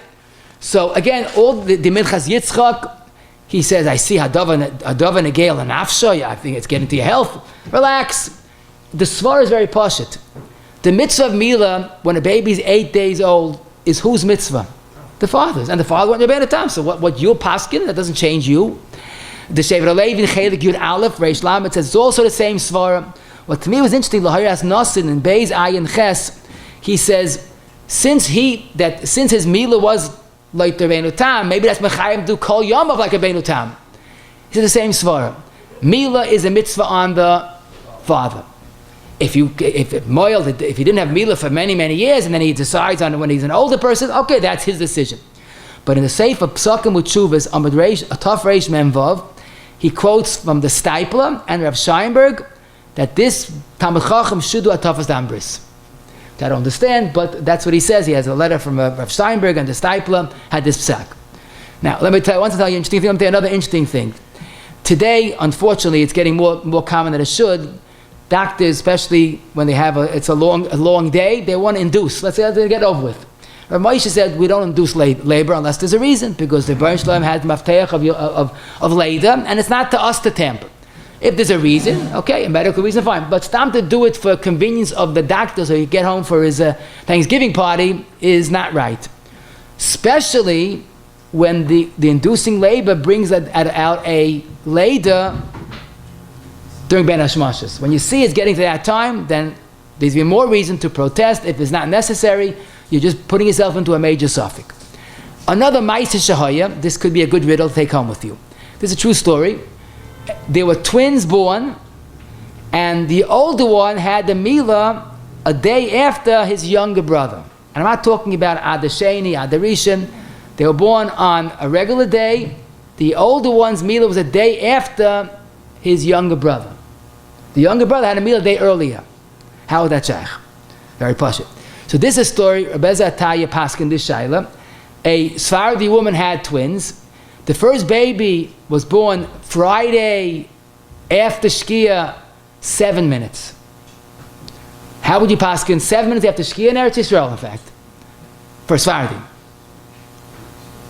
so again, all the Minchas Yitzchak, he says, I see Hadava Negel and Nafsha, I think it's getting to your health. Relax. The Svar is very pashut. The mitzvah of Milah, when a baby's 8 days old, is whose mitzvah? The father's. And the father went to Beinu Tam. So what you're paskin, that doesn't change you. The Shevet Alevi in Chelik Yud Aleph, Reish Lamed says it's also the same Svar. What to me was interesting, Laharas Nasin in Beis Ayin Ches, he says, since his Milah was like the Beinu Tam. Maybe that's Mechayim do Kol Yom like a Beinu Tam. It's the same svara. Mila is a mitzvah on the father. If Mohel, if he didn't have Mila for many, many years, and then he decides on when he's an older person, okay, that's his decision. But in the Sefer Psakim with Shuvas, Amud Reish, a tough Reish Memvav, he quotes from the Stipler and Rav Scheinberg that this Talmid Chacham should do a toughest on Bris. I don't understand, but that's what he says. He has a letter from Rav Steinberg, and the Stipler had this psak. Now, let me tell you, I want to tell you an interesting thing. Let me tell you another interesting thing. Today, unfortunately, it's getting more common than it should. Doctors, especially when they have a long day, they want to induce. Let's say they get over with. Rav Moshe said we don't induce labor unless there's a reason, because the Baruch Shalom has mafteach of labor, and it's not to us to tamper. If there's a reason, okay, a medical reason, fine. But time to do it for convenience of the doctor, so he get home for his Thanksgiving party, is not right. Especially when the inducing labor brings out a later during Ben Hashmashas. When you see it's getting to that time, then there's even more reason to protest. If it's not necessary, you're just putting yourself into a major suffix. Another Ma'aseh Shahaya, this could be a good riddle to take home with you. This is a true story. There were twins born, and the older one had the Milah a day after his younger brother. And I'm not talking about Adar Sheni, Adar Rishon. They were born on a regular day. The older one's Milah was a day after his younger brother. The younger brother had a Milah a day earlier. How would that shaykh? Very pashut. So this is a story, Rabbi Ataya Paskin this Shaila. A Sephardi woman had twins. The first baby was born Friday after shkia, 7 minutes. How would you paskin 7 minutes after shkia in Eretz Yisroel, in fact? For Sephardi.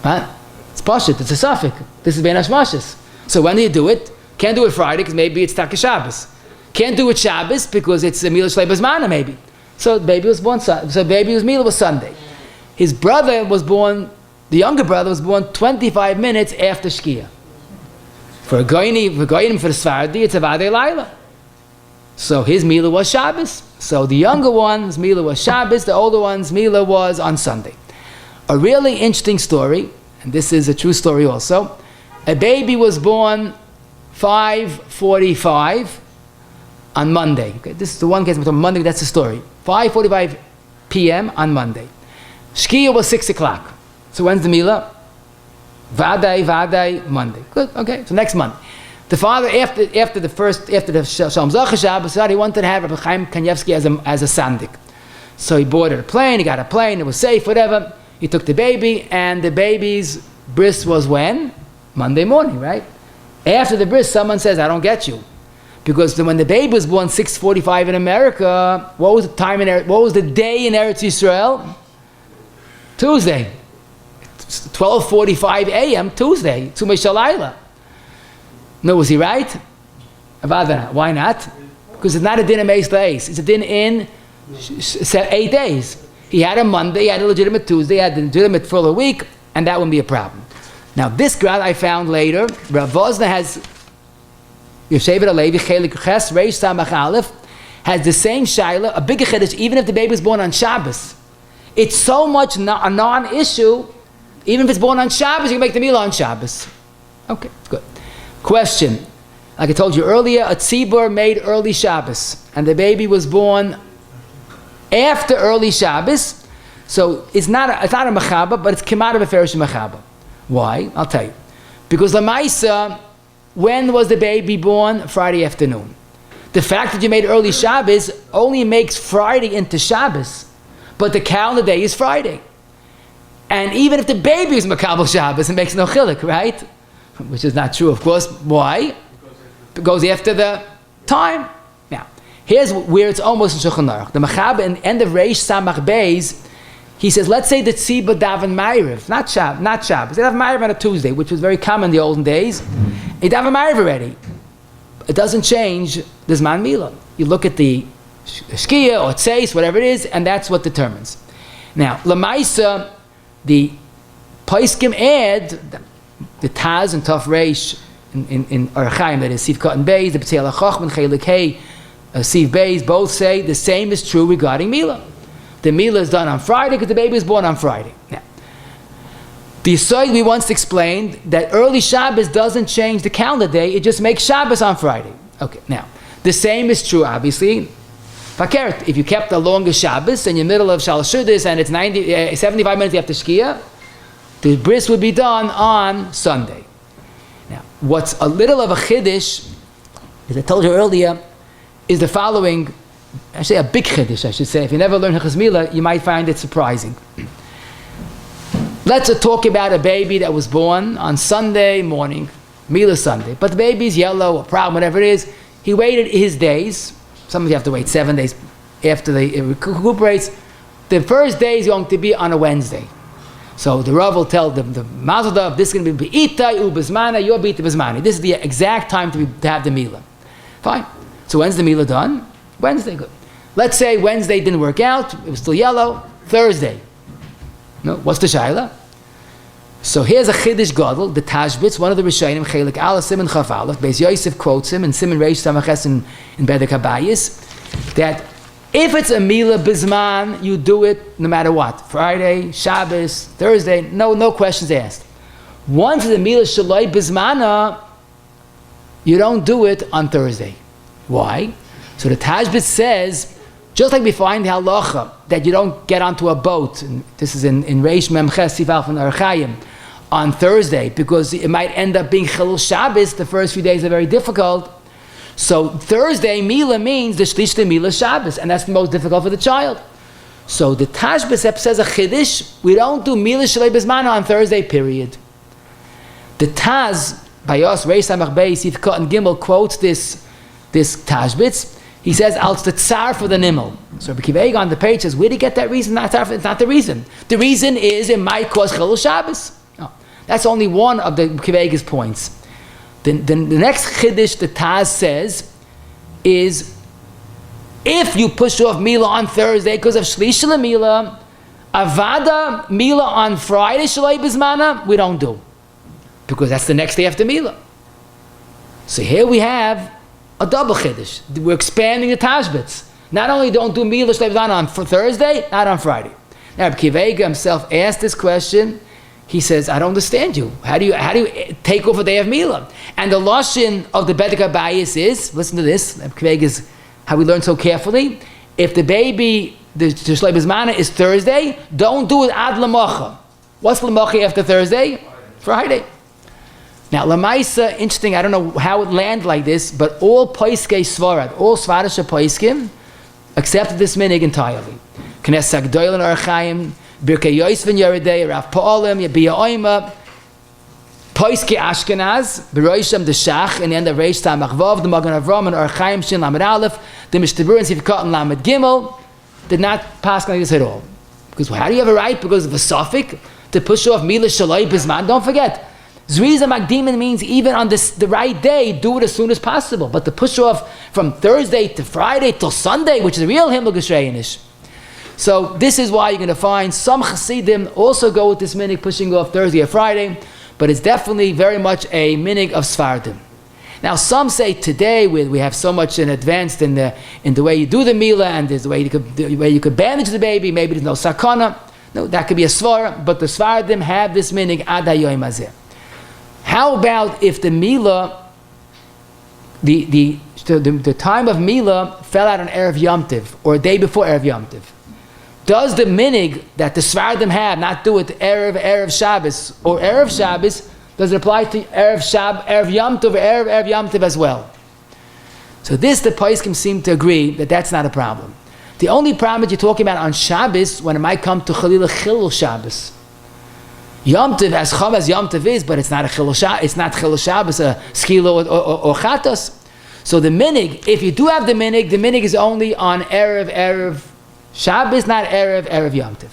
Huh? It's pashut, it's a suffix. This is Ben Hashmashas. So when do you do it? Can't do it Friday because maybe it's Taka Shabbos. Can't do it Shabbos because it's a Milah Shlei B'zmana maybe. So the baby was born. So baby was Milah was Sunday. His brother was born. The younger brother was born 25 minutes after shkia. For Goyinim for the Sephardi, it's a Vadei Laila. So his Milah was Shabbos. So the younger one's Milah was Shabbos. The older one's Milah was on Sunday. A really interesting story, and this is a true story also. A baby was born 5:45 on Monday. Okay, this is the one case, but on Monday, that's the story. 5:45 p.m. on Monday. Shkia was 6 o'clock. So when's the Milah? Vaday, Monday. Good, okay, so next month. The father, after the Shalom Zacha Shabbos, he wanted to have Rabbi Chaim Kanievsky as a sandik. So he boarded a plane, he got a plane, it was safe, whatever. He took the baby, and the baby's bris was when? Monday morning, right? After the bris, someone says, I don't get you. Because when the baby was born 6:45 in America, what was the time what was the day in Eretz Yisroel? Tuesday. 12:45 a.m. Tuesday. Tzumei Shalayla. No, was he right? Why not? Because it's not a din in Meis Leis. It's a din in 8 days. He had a Monday, he had a legitimate Tuesday, he had a legitimate full week, and that wouldn't be a problem. Now this grad I found later, Rav Vosna has Yoshevet Alevi Chelik Ches Reish Samach Aleph has the same shaila, a bigger chiddush, even if the baby is born on Shabbos. It's so much a non-issue. Even if it's born on Shabbos, you can make the Milah on Shabbos. Okay, good. Question. Like I told you earlier, a tzibur made early Shabbos, and the baby was born after early Shabbos. So it's not a mechaba, but it's kemat of a ferish mechaba. Why? I'll tell you. Because Lamaisa, when was the baby born? Friday afternoon. The fact that you made early Shabbos only makes Friday into Shabbos, but the calendar day is Friday. And even if the baby is Makabel Shabbos, it makes no chilik, right? Which is not true, of course. Why? It goes after the time. Now, here's where it's almost in Shulchan Aruch. The Mechab in end of Reish Samach Beis, he says, let's say the Tzibah daven Ma'ariv, not Shabbos. They daven Ma'ariv on a Tuesday, which was very common in the olden days. They daven Ma'ariv already. It doesn't change the Zman Milah. You look at the Shkia or Tzeis, whatever it is, and that's what determines. Now, Lamaisa, the Paiskim add the Taz and Taf Reish in Archaim, that is Sivka and Beis, the B'tzei Chacham and Chelik Hey, Siv Beis, both say the same is true regarding Milah. The Milah is done on Friday because the baby is born on Friday. Now, The Yisod we once explained that early Shabbos doesn't change the calendar day, it just makes Shabbos on Friday. Okay, now, the same is true, obviously. Fakert, if you kept the longest Shabbos in the middle of Shalosh Shudas and it's 75 minutes after shkia, the bris would be done on Sunday. Now, what's a little of a chiddush, as I told you earlier, is the following, actually a big chiddush, I should say. If you never learn halachos Milah, you might find it surprising. Let's talk about a baby that was born on Sunday morning, Milah Sunday, but the baby's yellow, a problem, whatever it is. He waited his days. Some of you have to wait 7 days after it recuperates. The first day is going to be on a Wednesday. So the Rav will tell the Mazel Tov, this is going to be Be'itai u B'zmana, you'll be B'zmani. This is the exact time to have the Milah. Fine. So when's the Milah done? Wednesday, good. Let's say Wednesday didn't work out, it was still yellow, Thursday. No, what's the Shaila? So here's a Chiddush Gadol, the Tashbitz, one of the Rishonim, Chelik Aleph, Siman Chaf Aleph, Beis Yosef quotes him, and Siman Reish Samaches in Bedek Habayis, that if it's a Milah Bizman, you do it no matter what. Friday, Shabbos, Thursday, no questions asked. Once it's a Milah Shaloi Bizmana, you don't do it on Thursday. Why? So the Tashbitz says, just like we find the halacha, that you don't get onto a boat, and this is in Reish Memches Sifal from Archayim, on Thursday, because it might end up being Chilul Shabbos, the first few days are very difficult. So Thursday, Milah means the Shlish Milah Shabbos, and that's the most difficult for the child. So the Tashbitz says a Chiddush, we don't do Milah Shalei B'zmana on Thursday, period. The Taz, by us, Reish Samach Beis, Yifkot and Gimel, quotes this Tashbitz. He says, "Als the tsar for the nimel." So Rabbi Kiva on the page says, "Where did he get that reason? It's not the reason. The reason is it might cause Chilul Shabbos." No, that's only one of the Kiva's points. The next chiddush the Taz says is, if you push off Milah on Thursday because of Shlish Milah, Avada Milah on Friday Shalai B'zmana, we don't do, because that's the next day after Milah. So here we have a double chiddush. We're expanding the Tashbitz. Not only don't do Milah Shalai B'zmana on Thursday, not on Friday. Now Rabbi Kiva himself asked this question. He says, I don't understand you. How do you take off a day of Milah? And the lashon of the Bedek Habayis is, listen to this, is how we learn so carefully. If the baby, the Shlei B'zmana is Thursday, don't do it ad l'macha. What's l'macha after Thursday? Friday. Now, l'maisa, interesting, I don't know how it landed like this, but all Poiskei Svarad, all Svadish Poiskim, accepted this minhag entirely. Knesset Agdoil and Archaim, Birkei Yosef Yeridei, Rav Pa'olim, Yabia Oima, Poiski Ashkenaz, Beroisham the Shach, and the end of Reish Tamach Vav, the Magen Avram, and Archaim Shin Lamed Aleph, the Mishnah and Sifkot and Lamed Gimel, did not pass like this at all. Because how do you have a right, because of a suffix, to push off Milah Shaloi B'zman? Don't forget, Zriza Makdimin means even on the right day, do it as soon as possible. But to push off from Thursday to Friday till Sunday, which is a real Himmel Geshrayinish. So this is why you're going to find some Chassidim also go with this minhag, pushing off Thursday or Friday, but it's definitely very much a minhag of Sfardim. Now some say today we have so much in advanced in the way you do the Milah, and there's the way you could bandage the baby, maybe there's no sakana. No, that could be a svara, but the Sfardim have this minhag ad hayoim hazeh. How about if the Milah, the time of Milah fell out on Erev Yom Tiv, or a day before Erev Yom Tiv? Does the minhag that the Sfardim have not do it Erev Shabbos or Erev Shabbos, does it apply to Erev Yom Tov or Erev Yom Tov as well? So this, the Poskim seem to agree that that's not a problem. The only problem that you're talking about on Shabbos, when it might come to Chalila Chilul Shabbos. Yom Tov, as Chav as Yom Tov is, but it's not a Chilul Shabbos, it's not Chilul Shabbos, a Skilo or Chatos. So the minhag, if you do have the minhag is only on Erev Shabbos, not Erev Yom Tov.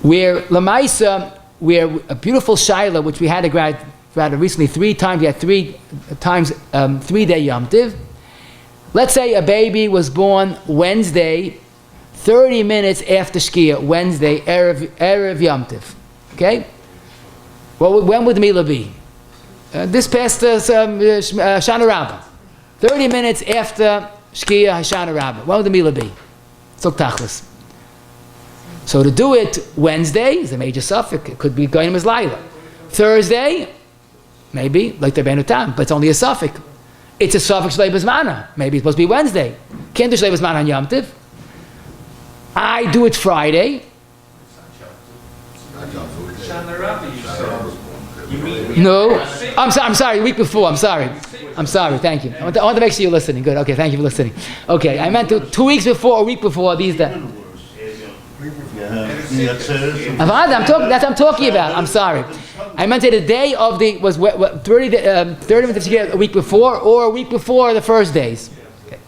Where Lamaisa, where a beautiful Shaila, which we had to grad recently 3 times, we had 3 times 3-day Yom Tov. Let's say a baby was born Wednesday, 30 minutes after shkia, Wednesday, Erev Yom Tov. Okay? Well, when would the Milah be? This past Shana Rabbah. 30 minutes after shkia, Shana Rabbah. When would the Milah be? So tachlis. So to do it Wednesday is a major suffix. It could be going as Laila. Thursday, maybe like the Benutam, but it's only a suffix. It's a suffix Shlei B'zmana. Maybe it's supposed to be Wednesday. Can't do Shlei B'zmana on Yom Tov. I do it Friday. No, I'm sorry. Week before. I'm sorry. Thank you. I want to make sure you're listening. Good. Okay. Thank you for listening. Okay. I meant 2 weeks before, a week before. These days. That's what I'm talking about. I'm sorry. I meant the day of the was 30 minutes a week before, or a week before the first days. Okay.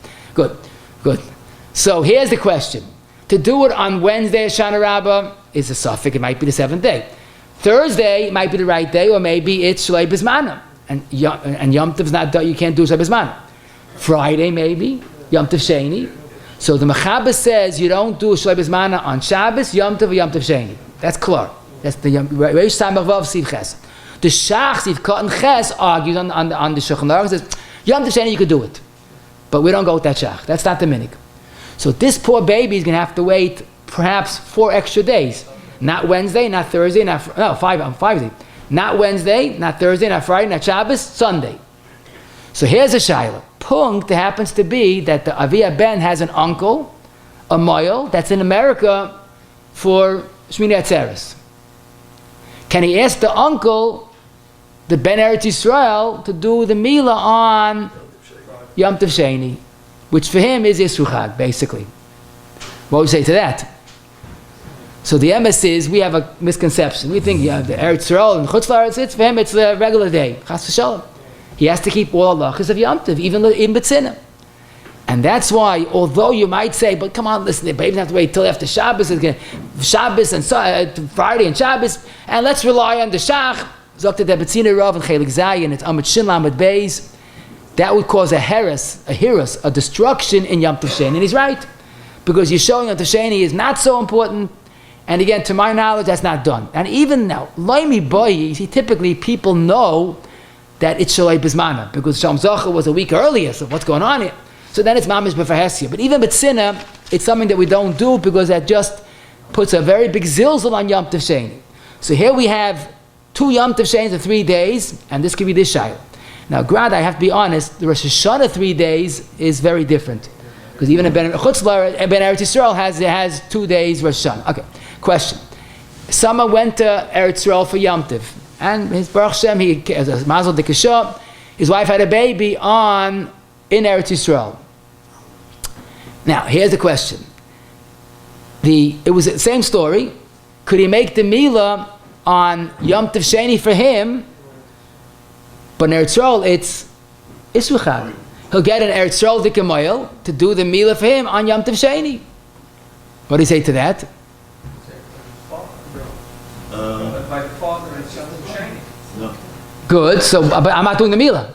Good. So here's the question: to do it on Wednesday, Shana Rabbah, is a suffix. It might be the 7th day. Thursday might be the right day, or maybe it's Shlei B'zmana, and Yom Tov's not done. You can't do Shlei B'zmana. Friday maybe Yom Tov Sheni. So the Mechaber says you don't do Shlei B'zmana on Shabbos, Yom Tov, or Yom Tov Sheni. That's clear. That's the Reish Samach Vav Siv Ches. The Shach Siv Katan Ches argues on the Shulchan Aruch, says Yom Tov Sheni you could do it, but we don't go with that Shach. That's not the minhag. So this poor baby is going to have to wait perhaps 4 extra days. Not Wednesday, not Thursday, 5 days. Not Wednesday, not Thursday, not Friday, not Shabbos, Sunday. So here's a shayla. Punkt happens to be that the Aviyah Ben has an uncle, a Mohel, that's in America for Shmini Atzeres. Can he ask the uncle, the Ben Eretz Yisroel, to do the Mila on Yom Tov Sheni, which for him is Yisru Chag, basically. What would you say to that? So the emes is, we have a misconception. We think, the Eretz Yisroel and Chutz La'aretz, it's for him, it's a regular day. Chas v'shalom. He has to keep all halachos of Yom Tov, even in B'tzina. And that's why, although you might say, but come on, listen, the baby doesn't have to wait till after Shabbos, Shabbos and Friday and Shabbos, and let's rely on the Shach, Zokta de B'tzina Rav and Chelik Zayin, it's Amud Shin Lamed Beis. That would cause a destruction in Yom Tov Sheni. And he's right, because you're showing Yom Tov Sheni is not so important. And again, to my knowledge, that's not done. And even now, Laimi Boyi, typically people know that it's Shalei B'zmana, because Shalom Zocha was a week earlier, so what's going on here? So then it's Mamish B'fahesia. But even B'tzina, it's something that we don't do, because that just puts a very big zilzal on Yom Tov Sheni. So here we have 2 Yom Tov Shenis in 3 days, and this could be this shayla. Now, Grad, I have to be honest, the Rosh Hashanah 3 days is very different. Because even Ben Eretz Yisroel has 2 days Rosh Hashanah. Okay, question. Someone went to Eretz Yisroel for Yom Tov, and his Baruch Shem, as Mazel Dekashah, his wife had a baby in Eretz Yisroel. Now, here's the question. It was the same story. Could he make the Milah on Yom Tov Sheni for him? But in Eretz Yisroel, it's Yisru Chag. He'll get an Eretz Yisroel Dika Mohel to do the Milah for him on Yom Tov Sheni. What do you say to that? Good. So, but I'm not doing the Milah.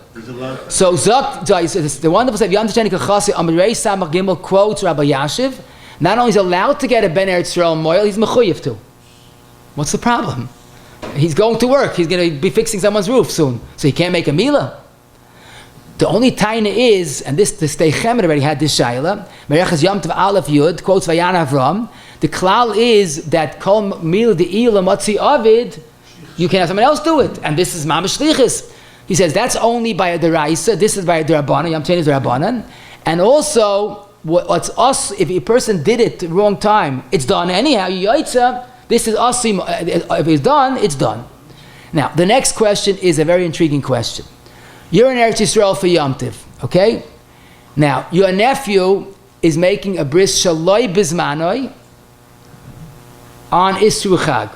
So the wonderful say Yom Tov Sheni Kachasi Amrei Samach Gimel quotes Rabbi Yashiv. Not only is he allowed to get a Ben Eretz Yisroel Mohel, he's mechuyev too. What's the problem? He's going to work. He's going to be fixing someone's roof soon, so he can't make a Milah. The only taina is, and this the Stei Chemer already had this shayla. Merechas Yom Tov Aleph Yud quotes Vayan Avram. The klal is that kol Milah de'ila matzi avid, you can have someone else do it, and this is mamash shlichus. He says that's only by a deraisa. This is by a derabanan. Yom Tov is derabanan, and also what's us if a person did it the wrong time, it's done anyhow. Yaitza. This is us. If it's done, it's done. Now the next question is a very intriguing question. You're in Eretz Yisroel for Yom Tov, okay? Now, your nephew is making a bris shaloi bizmanoi on Yisru Chag.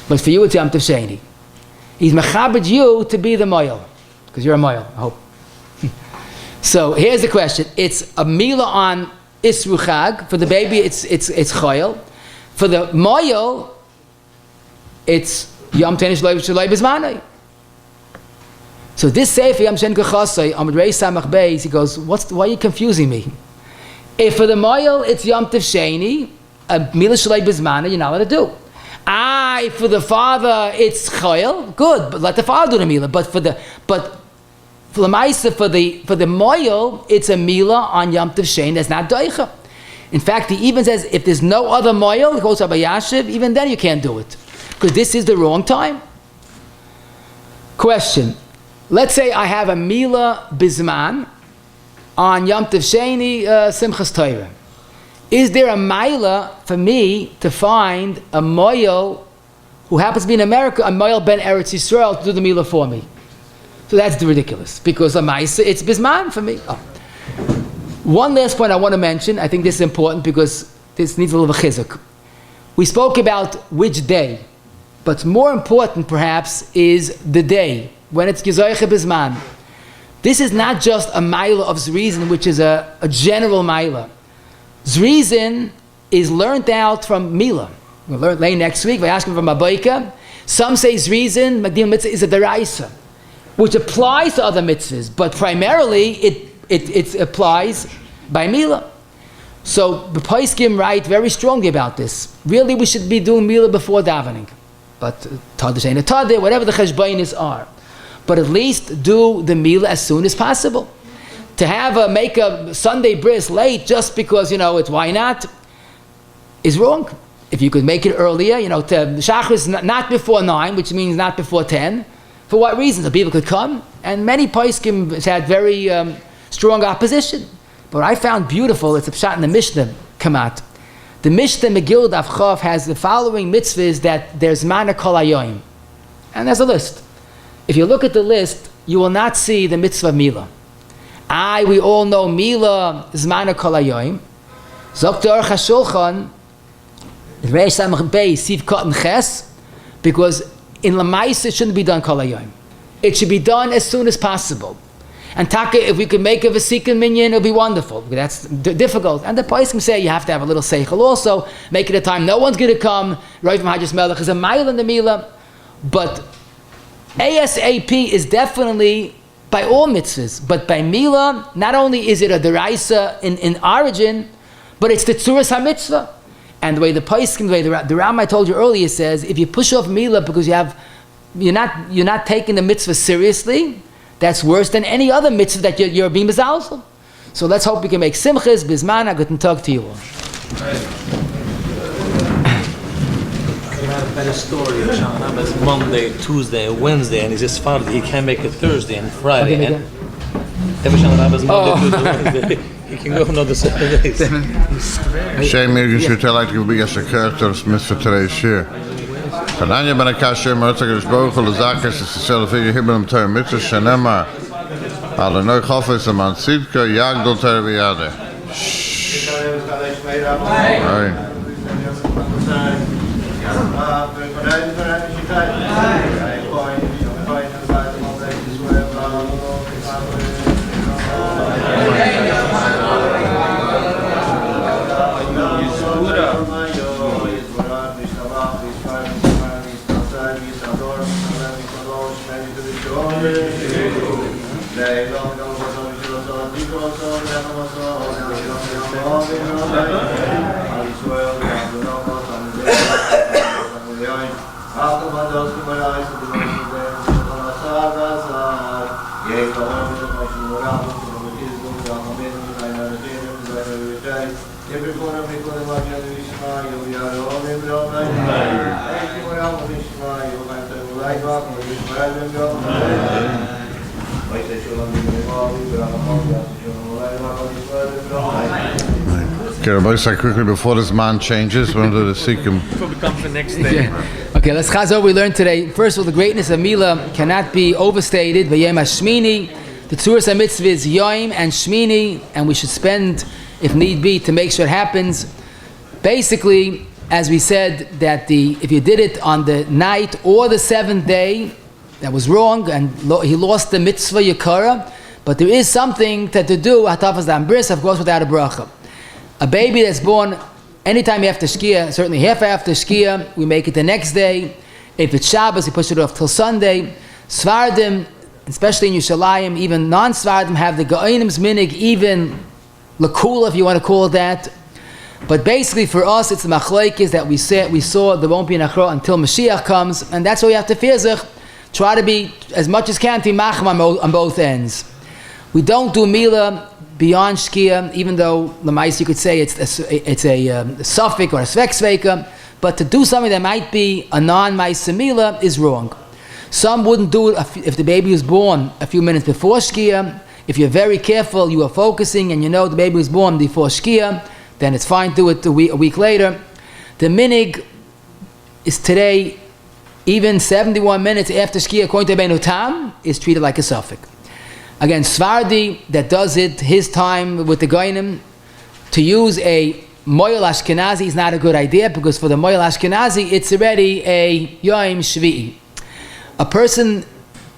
But for you, it's Yom Tov Sheni. He's mechabed you to be the Mohel, because you're a Mohel, I hope. So here's the question. It's a Milah on Yisru Chag. For the baby, it's Choyel. For the Mohel, it's Yom Tov Shaloi bizmanoi. So this Sefer Yom Shen Kachasai Amud Rei Samach Beis, he goes, why are you confusing me? If for the Mohel it's Yom Tov Sheni, a Milah Shalei B'zmana, you're not allowed to do. If for the father it's Choyel, good, but let the father do the Milah. But for the Maisa, for the Mohel, it's a Milah on Yom Tov Sheni that's not Doicha. In fact, he even says if there's no other Mohel, he goes to Rabbi Yashiv, even then you can't do it. Because this is the wrong time. Question. Let's say I have a Mila Bizman on Yom Tov Sheni Simchas Torah. Is there a Mila for me to find a Mohel who happens to be in America, a Mohel ben Eretz Yisroel, to do the Mila for me? So that's ridiculous, because a Maisa, it's Bizman for me. Oh. One last point I want to mention, I think this is important because this needs a little chizuk. We spoke about which day, but more important perhaps is the day, when it's Gezoiche Bizman. This is not just a Mila of Zriizin, which is a general Mila. Zriizin is learned out from Mila. We'll learn later next week. We're asking from Abayka. Some say Zriizin, Makdimin mitzvah, is a deraisa, which applies to other mitzvahs, but primarily it applies by Mila. So the Paiskim write very strongly about this. Really, we should be doing Mila before davening, but Tadeh Shein Tadeh, whatever the cheshbainis are. But at least do the Mila as soon as possible. To make a Sunday bris late just because, it's why not, is wrong. If you could make it earlier, to Shachris not before 9, which means not before 10. For what reason? So people could come. And many Paiskim had very strong opposition. But what I found beautiful, it's a pshat in the Mishnah, Kamat. The Mishnah Megillah Daf Chav has the following mitzvahs that there's mana kol hayoim. And there's a list. If you look at the list, you will not see the mitzvah Mila. We all know Mila zmana kol hayoim. Zok Aruch HaShulchan, Reish Samach Bey Siv Katan Ches, because in Lamais it shouldn't be done kol hayoim. It should be done as soon as possible. And Taka, if we could make a Vesikin minyan, it'll be wonderful. That's difficult. And the Paiskim say you have to have a little seichel also. Make it a time no one's going to come. Right from Hajjus Melech is a mile in the Mila. But ASAP is definitely by all mitzvahs. But by Mila, not only is it a deraisa in origin, but it's the tzuras ha-mitzvah. And the way the Paiskim, the way the Rama I told you earlier says, if you push off Mila because you're not taking the mitzvah seriously, that's worse than any other mitzvah that you're being mezalzel. So let's hope we can make simchas, bizmana, guten tag to you all. You have a better story of Shana as Monday, Tuesday, Wednesday, and he's just found that he can't make it Thursday and Friday. Okay, and every Shana is Monday, Tuesday, Wednesday. He can go another 7 days. Shame you should tell like to be a characters miss for today's share. Kadanya ben Akasher Motzak Bochel Zakas is self figure Hibram Ter Mitzvah Shanema Al no Chofes Man Sidka Yagdol Ter Viade. Okay, Rabbi, say quickly before this man changes, we're going to seek him. Before we come for next day. Yeah. Okay, let's chazor. We learned today. First of all, the greatness of Mila cannot be overstated. V'yem hashmini, the tzuras hamitzvah is Yom and Shmini, and we should spend, if need be, to make sure it happens. Basically, as we said, that if you did it on the night or the 7th day, that was wrong, and he lost the mitzvah yakara. But there is something to do. Hatafas dam bris, of course, without a bracha. A baby that's born anytime after shkia, certainly half after shkia, we make it the next day. If it's Shabbos, we push it off till Sunday. Svardim, especially in Yerushalayim, even non-Svardim have the Ga'onim's minhag, even lakula, if you want to call it that. But basically for us, it's the machlokes that we saw there won't be an achra until Mashiach comes, and that's why we have to fizich. Try to be, as much as can, to be macham on both ends. We don't do Mila beyond shkia, even though Lamais you could say it's a suffix or a svek, but to do something that might be a non-ma'aseh milah is wrong. Some wouldn't do it if the baby was born a few minutes before shkia. If you're very careful, you are focusing, and you know the baby was born before shkia, then it's fine to do it a week later. The minhag is today, even 71 minutes after shkia, according to Rabbeinu Tam, is treated like a suffix. Again, Svardi that does it his time with the Goyim, to use a Mohel Ashkenazi is not a good idea, because for the Mohel Ashkenazi it's already a Yom Shvi'i. A person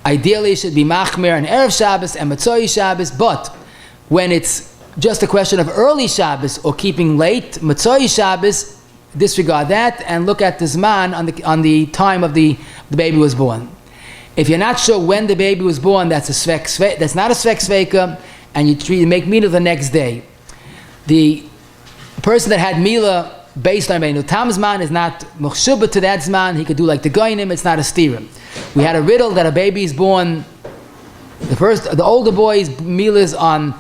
ideally should be Machmir on Erev Shabbos and Motzei Shabbos, but when it's just a question of early Shabbos or keeping late Motzei Shabbos, disregard that and look at the zeman on the time of the baby was born. If you're not sure when the baby was born, that's not a svek, and you make milah the next day. The person that had milah based on Rabbeinu Tam's man is not mechshubah to that zman. He could do like the goyim. It's not a stira. We had a riddle that a baby is born. The older boy's milah is on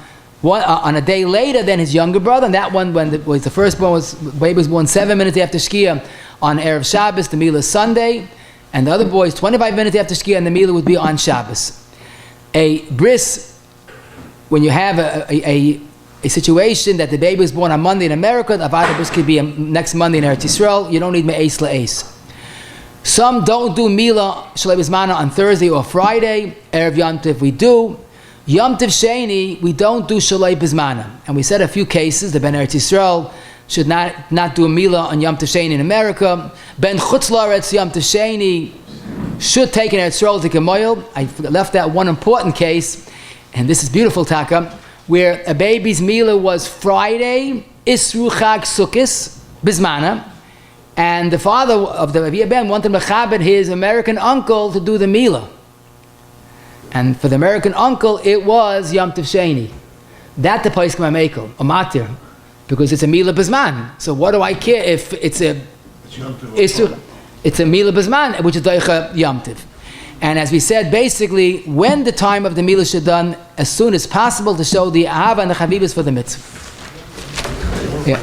a day later than his younger brother, and that one when the firstborn baby was born 7 minutes after shkia on Erev Shabbos, the milah is Sunday. And the other boy is 25 minutes after shkia, and the milah would be on Shabbos. A bris, when you have a situation that the baby was born on Monday in America, the avada bris could be next Monday in Eretz Yisroel. You don't need me'es la'es. Some don't do milah shalei b'zmana on Thursday or Friday. Erev Yom Tov we do. Yom Tov Sheni we don't do shalei b'zmana. And we said a few cases. The Ben Eretz Yisroel should not do a milah on Yom Tov Sheni in America. Ben Chutz La'aretz Yom Tov Sheni should take an Eretz Yisroel to Mohel. I left out one important case, and this is beautiful, Taka, where a baby's milah was Friday, Isru Chag Sukkis, B'zmana, and the father of the Rabbi Ben wanted Mechabed his American uncle to do the milah. And for the American uncle, it was Yom Tov Sheni. That the Paiskim HaMekel, a matir, because it's a milah b'zman. So what do I care if it's a milah b'zman, which is doicha Yom Tov. And as we said, basically, when the time of the milah should done, as soon as possible to show the ahava and the chavibus for the mitzvah. Yeah.